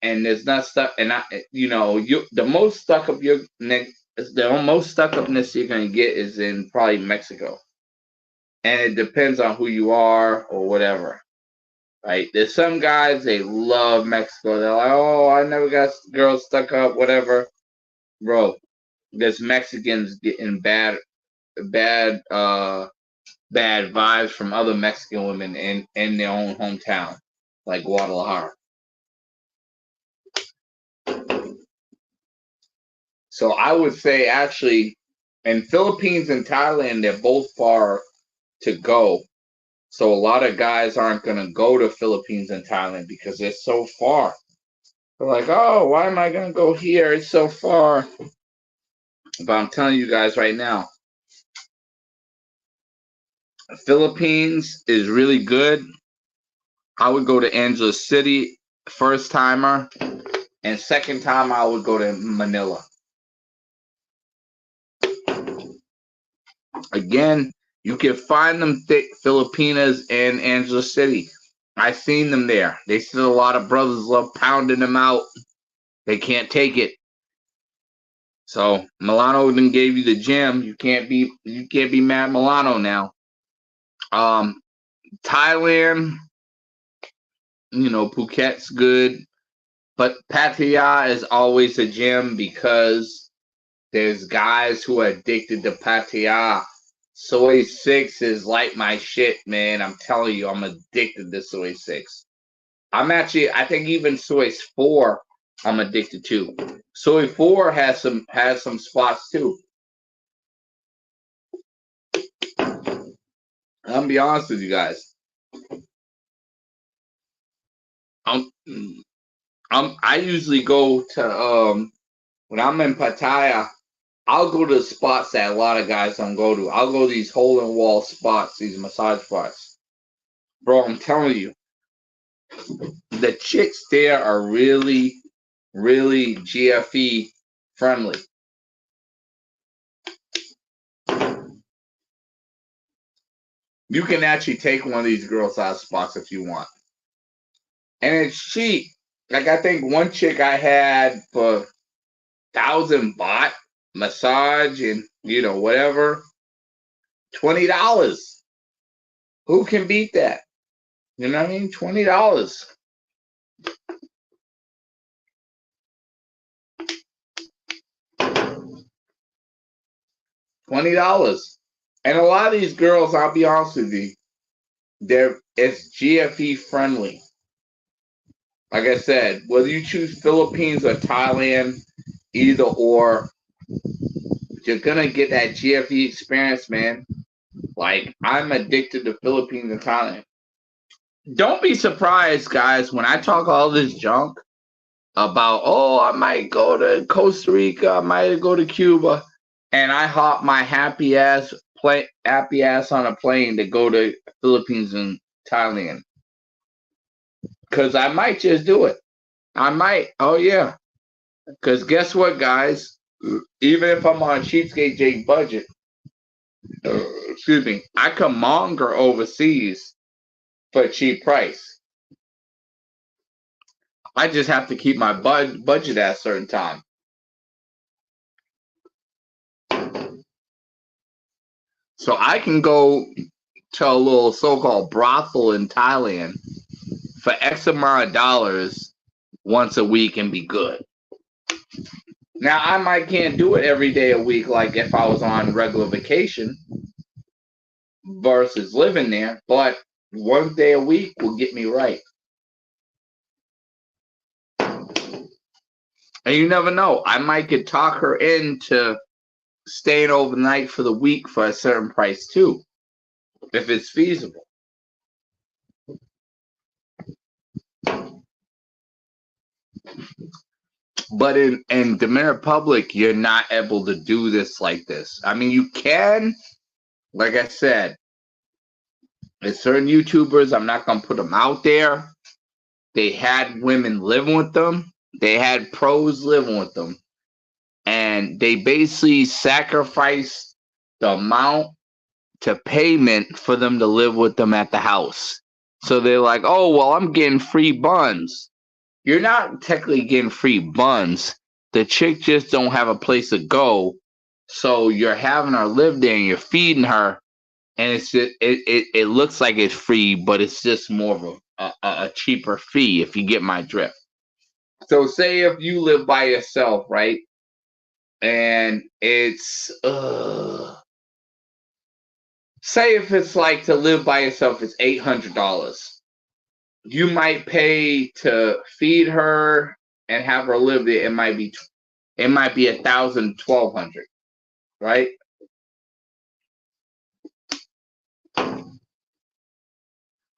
and there's not stuck, and the most stuck up the most stuck upness you're gonna get is in probably Mexico, and it depends on who you are or whatever. Right? There's some guys they love Mexico. They're like, oh, I never got girls stuck up, whatever, bro. There's Mexicans getting bad vibes from other Mexican women in their own hometown, like Guadalajara. So I would say actually, in Philippines and Thailand, they're both far to go. So a lot of guys aren't going to go to Philippines and Thailand because they're so far. They're like, oh, why am I going to go here? It's so far. But I'm telling you guys right now, Philippines is really good. I would go to Angeles City, first timer, and second time I would go to Manila. Again, you can find them thick Filipinas in Angeles City. I seen them there. They said a lot of brothers love pounding them out. They can't take it. So Milano then gave you the gem. You can't be mad Milano now. Thailand, Phuket's good, but Pattaya is always a gem because there's guys who are addicted to Pattaya. Soy 6 is like my shit, man. I'm telling you, I'm addicted to Soy 6. I think even Soy 4, I'm addicted to. Soy 4 has some spots too. I'm gonna be honest with you guys. I usually go to when I'm in Pattaya, I'll go to the spots that a lot of guys don't go to. I'll go to these hole-in-wall spots, these massage spots. Bro, I'm telling you, the chicks there are really, really GFE friendly. You can actually take one of these girls out of spots if you want. And it's cheap. Like, I think one chick I had for 1,000 baht massage and, whatever, $20. Who can beat that? You know what I mean? $20. $20. And a lot of these girls, I'll be honest with you, it's GFE friendly. Like I said, whether you choose Philippines or Thailand, either or, you're gonna get that GFE experience, man. Like, I'm addicted to Philippines and Thailand. Don't be surprised, guys, when I talk all this junk about, oh, I might go to Costa Rica, I might go to Cuba, and I hop my happy ass on a plane to go to Philippines and Thailand. Because I might just do it. I might. Oh, yeah. Because guess what, guys? Even if I'm on a Cheapskate Jake budget, excuse me, I can monger overseas for a cheap price. I just have to keep my budget at a certain time. So I can go to a little so-called brothel in Thailand for X amount of dollars once a week and be good. Now, can't do it every day a week like if I was on regular vacation. versus living there, but one day a week will get me right. And you never know. I might could talk her into staying overnight for the week for a certain price too, if it's feasible. But in Dominican Republic, you're not able to do this like this. I mean, you can, like I said, there's certain YouTubers, I'm not going to put them out there. They had women living with them. They had pros living with them. And they basically sacrificed the amount to payment for them to live with them at the house. So they're like, oh, well, I'm getting free buns. You're not technically getting free buns. The chick just don't have a place to go. So you're having her live there and you're feeding her. And it's just, it looks like it's free, but it's just more of a cheaper fee, if you get my drift. So say if you live by yourself, right? And it's say if it's like to live by yourself, it's $800. You might pay to feed her and have her live there. It might be $1,000, $1,200, right?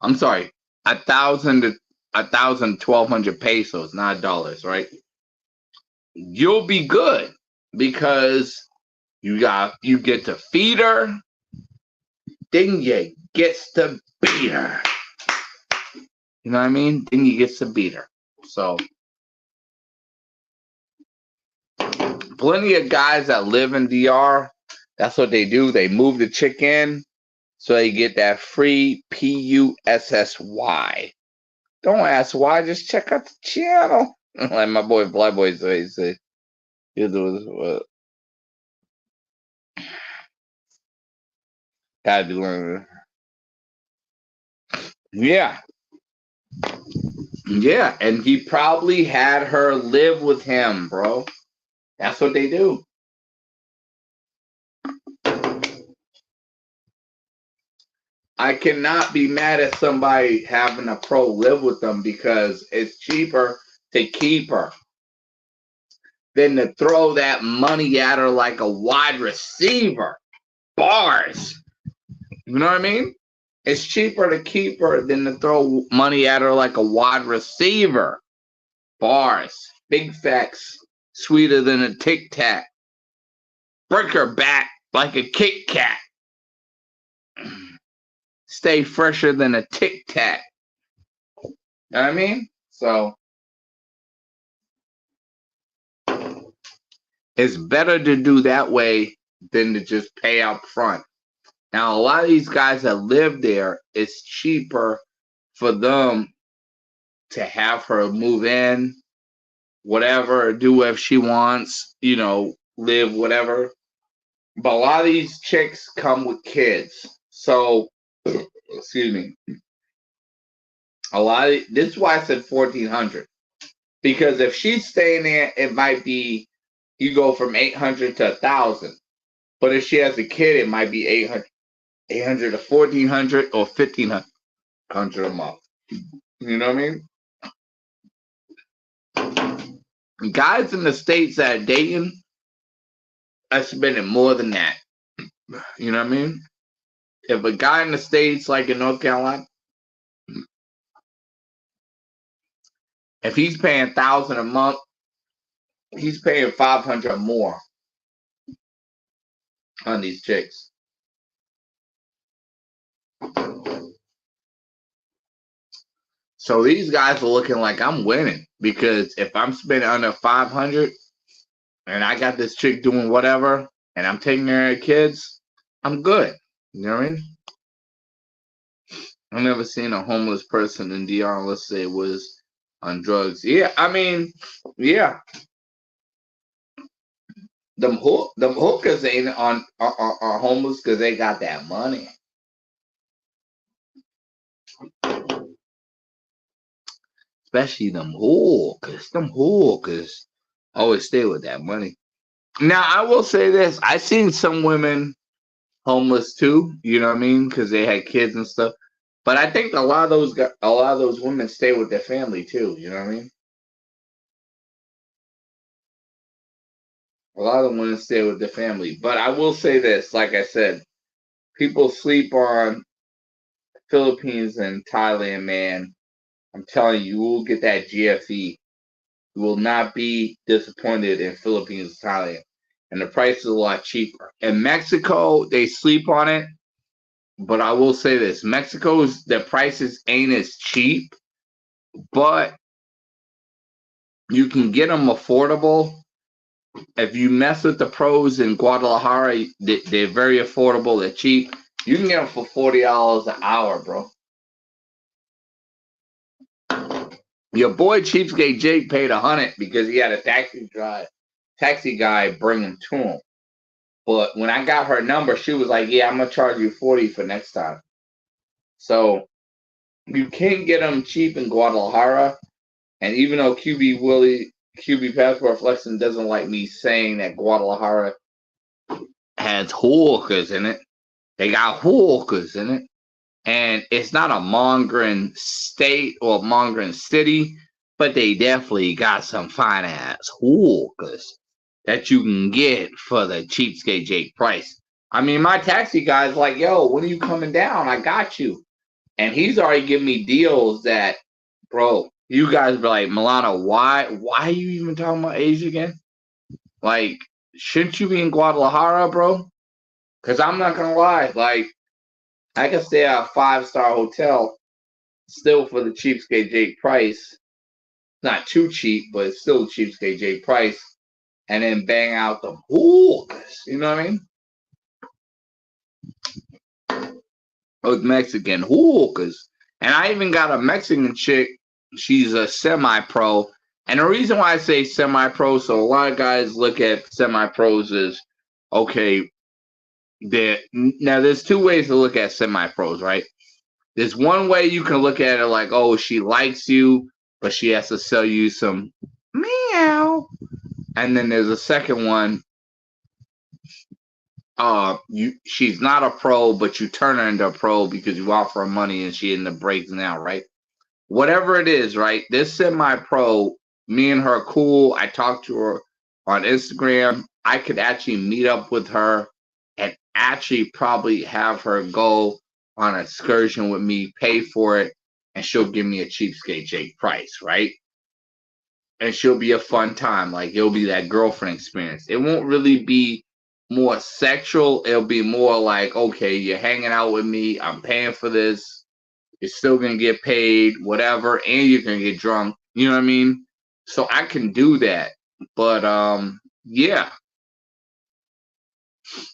I'm sorry, 1,000 1,200 pesos, not dollars, right? You'll be good because you get to feed her, then you gets to beat her. You know what I mean? Then you gets to beat her. So plenty of guys that live in DR, that's what they do. They move the chick in so they get that free PUSSY. Don't ask why, just check out the channel. Like my boy Black Boy say, you do this. Gotta do it. Yeah. Yeah, and he probably had her live with him, bro. That's what they do. I cannot be mad at somebody having a pro live with them because it's cheaper to keep her than to throw that money at her like a wide receiver. Bars. You know what I mean? It's cheaper to keep her than to throw money at her like a wide receiver. Bars. Big facts. Sweeter than a Tic Tac. Break her back like a Kit Kat. Stay fresher than a Tic Tac. You know what I mean? So it's better to do that way than to just pay up front. Now, a lot of these guys that live there, it's cheaper for them to have her move in, whatever, do whatever she wants, you know, live whatever. But a lot of these chicks come with kids. So, excuse me. This is why I said 1,400. Because if she's staying there, it might be, you go from 800 to 1,000. But if she has a kid, it might be 800 to 1,400 or 1,500 a month. You know what I mean? Guys in the States that are dating are spending more than that. You know what I mean? If a guy in the States, like in North Carolina, if he's paying 1,000 a month, he's paying 500 more on these chicks. So these guys are looking like I'm winning because if I'm spending under 500 and I got this chick doing whatever and I'm taking care of kids, I'm good. You know what I mean? I've never seen a homeless person in DR unless it was on drugs. Yeah, I mean, yeah. Them hookers ain't on are homeless because they got that money. Especially them hookers. Them hookers always stay with that money. Now, I will say this. I've seen some women homeless too. You know what I mean? Because they had kids and stuff. But I think a lot of those women stay with their family too. You know what I mean? A lot of the women stay with their family. But I will say this, like I said, people sleep on Philippines and Thailand, man. I'm telling you, you will get that GFE. You will not be disappointed in Philippines and Thailand. And the price is a lot cheaper. In Mexico, they sleep on it. But I will say this, Mexico's the prices ain't as cheap, but you can get them affordable. If you mess with the pros in Guadalajara, they're very affordable. They're cheap. You can get them for $40 an hour, bro. Your boy Cheapskate Jake paid $100 because he had a taxi guy bring him to him. But when I got her number, she was like, "Yeah, I'm gonna charge you $40 for next time." So you can't get them cheap in Guadalajara. And even though QB Passport Flexing doesn't like me saying that Guadalajara has hookers in it, they got hookers in it. And it's not a mongering state or mongering city, but they definitely got some fine ass hookers that you can get for the Cheapskate Jake price. I mean, my taxi guy's like, "Yo, when are you coming down? I got you." And he's already giving me deals that, bro, you guys be like, "Milano, why are you even talking about Asia again? Like, shouldn't you be in Guadalajara, bro?" Because I'm not gonna lie, like, I can stay at a 5-star hotel still for the Cheapskate Jake price. Not too cheap, but it's still Cheapskate Jake price. And then bang out the hookers. You know what I mean? With Mexican hookers. And I even got a Mexican chick. She's a semi-pro. And the reason why I say semi-pro, so a lot of guys look at semi-pros as, okay, now there's two ways to look at semi-pros, right? There's one way you can look at it like, oh, she likes you, but she has to sell you some meow. And then there's a second one. She's not a pro, but you turn her into a pro because you offer her money and she ended up breaking out, right? Whatever it is, right? This semi-pro, me and her cool. I talked to her on Instagram. I could actually meet up with her and actually probably have her go on an excursion with me, pay for it, and she'll give me a Cheapskate Jake price, right? And she'll be a fun time. Like, it'll be that girlfriend experience. It won't really be more sexual. It'll be more like, okay, you're hanging out with me. I'm paying for this. You're still gonna get paid, whatever, and you're gonna get drunk. You know what I mean? So I can do that. But yeah.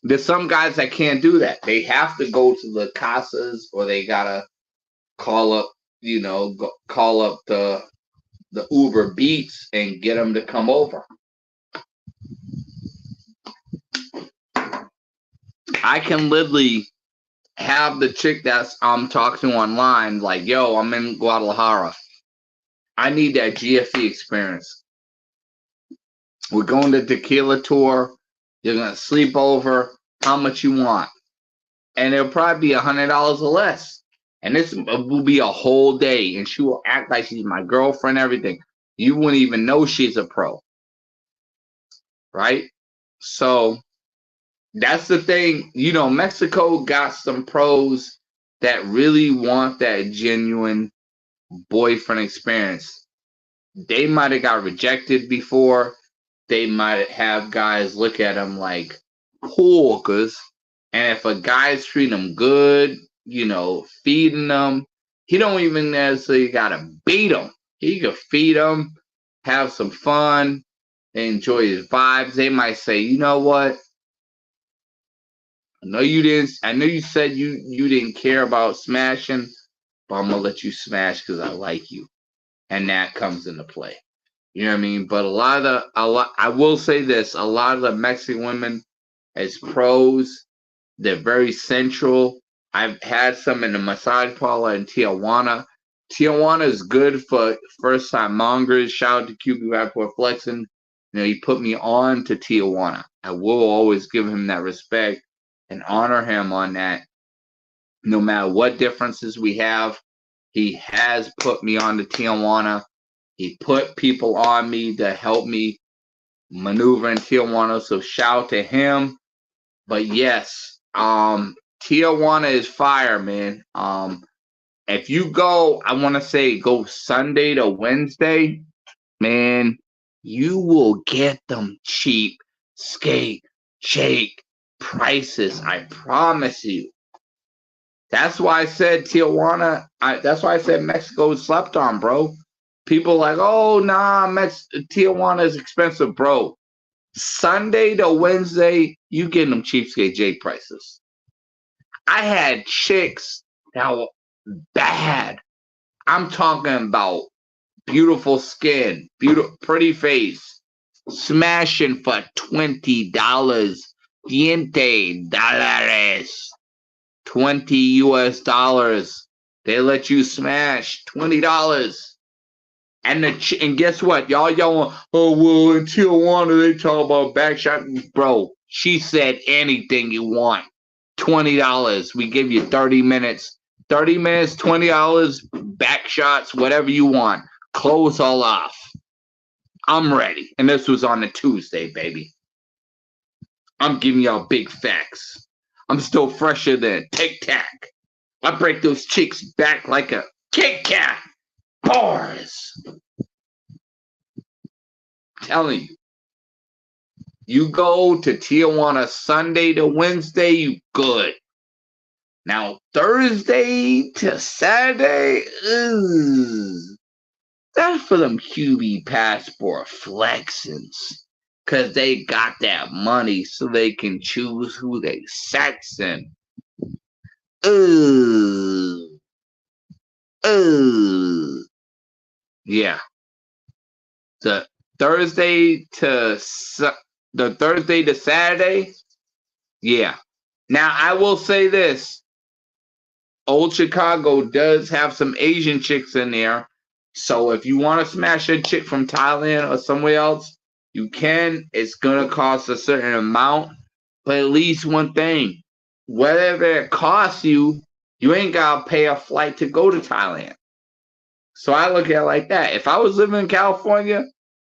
There's some guys that can't do that. They have to go to the casas or they gotta call up, call up the Uber Beats and get them to come over. I can literally have the chick that's I'm talking to online like, "Yo, I'm in Guadalajara. I need that GFE experience. We're going to tequila tour. You're gonna sleep over. How much you want?" And it'll probably be $100 or less. And this will be a whole day, and she will act like she's my girlfriend. Everything. You wouldn't even know she's a pro, right? So that's the thing. Mexico got some pros that really want that genuine boyfriend experience. They might have got rejected before. They might have guys look at them like hookers. And if a guy's treating them good, feeding them, he don't even necessarily got to beat them. He could feed them, have some fun, enjoy his vibes. They might say, "You know what? I know you said you didn't care about smashing, but I'm gonna let you smash because I like you." And that comes into play. You know what I mean? But I will say this, a lot of the Mexican women as pros, they're very sensual. I've had some in the massage parlor in Tijuana. Tijuana is good for first time mongers. Shout out to QB Rapport Flexing. He put me on to Tijuana. I will always give him that respect. and honor him on that. No matter what differences we have, he has put me on to Tijuana. He put people on me to help me maneuver in Tijuana. So shout out to him. But yes, Tijuana is fire, man. If you go, I want to say go Sunday to Wednesday, man, you will get them cheap skate shake prices. I promise you. That's why I said Tijuana. That's why I said Mexico is slept on, bro. People like, oh nah, Tijuana is expensive, bro. Sunday to Wednesday, you getting them cheapskate Jake prices. I had chicks that were bad. I'm talking about beautiful skin, beautiful, pretty face, smashing for $20. $20. $20. They let you smash $20. And guess what? Y'all yelling, oh, well, in Tijuana, they talk about backshot. Bro, she said anything you want. $20. We give you 30 minutes. 30 minutes, $20, back shots, whatever you want. Close all off. I'm ready. And this was on a Tuesday, baby. I'm giving y'all big facts. I'm still fresher than Tic Tac. I break those chicks back like a Kit Kat. Bars. Telling you. You go to Tijuana Sunday to Wednesday, you good. Now, Thursday to Saturday, that's for them QB passport flexings. Because they got that money so they can choose who they sexing. Yeah. The Thursday to Saturday, yeah. Now, I will say this. Old Chicago does have some Asian chicks in there. So if you want to smash a chick from Thailand or somewhere else, you can. It's going to cost a certain amount. But at least one thing. Whatever it costs you, you ain't got to pay a flight to go to Thailand. So I look at it like that. If I was living in California,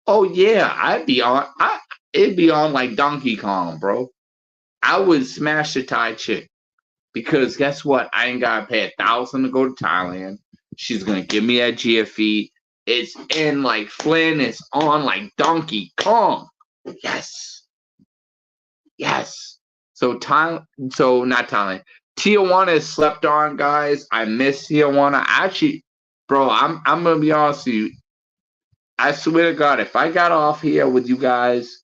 oh yeah, it'd be on like Donkey Kong, bro. I would smash the Thai chick. Because guess what? I ain't gotta pay $1,000 to go to Thailand. She's gonna give me a GFE. It's in like Flynn. It's on like Donkey Kong. Yes. Yes. So not Thailand. Tijuana is slept on, guys. I miss Tijuana. Actually, bro, I'm gonna be honest with you. I swear to God, if I got off here with you guys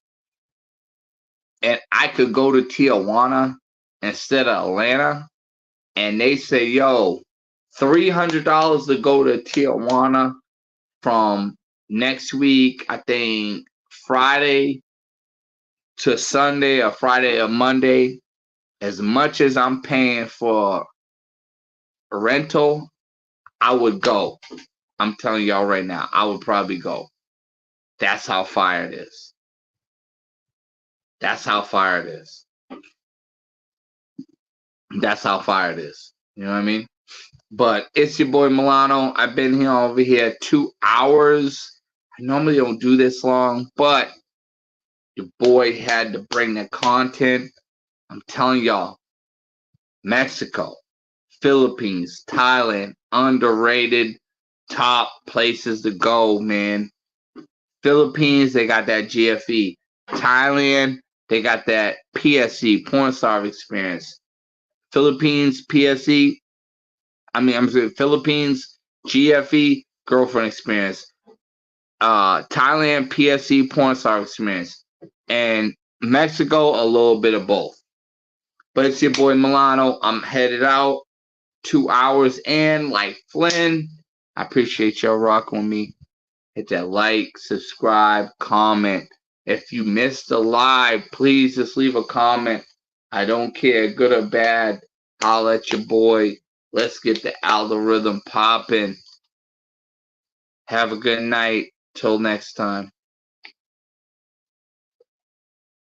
and I could go to Tijuana instead of Atlanta, and they say, yo, $300 to go to Tijuana from next week, I think Friday to Sunday or Friday or Monday, as much as I'm paying for rental, I would go. I'm telling y'all right now, I would probably go. That's how fire it is. That's how fire it is. That's how fire it is. You know what I mean? But it's your boy Milano. I've been here over here 2 hours. I normally don't do this long, but your boy had to bring the content. I'm telling y'all, Mexico, Philippines, Thailand, underrated top places to go, man. Philippines, they got that GFE. Thailand, they got that PSE, porn star experience. Philippines, PSE, I'm saying Philippines, GFE, girlfriend experience. Thailand, PSE, porn star experience. And Mexico, a little bit of both. But it's your boy Milano. I'm headed out 2 hours in, like Flynn. I appreciate y'all rocking with me. Hit that like, subscribe, comment. If you missed the live, please just leave a comment. I don't care, good or bad. Holla at your boy. Let's get the algorithm popping. Have a good night. Till next time.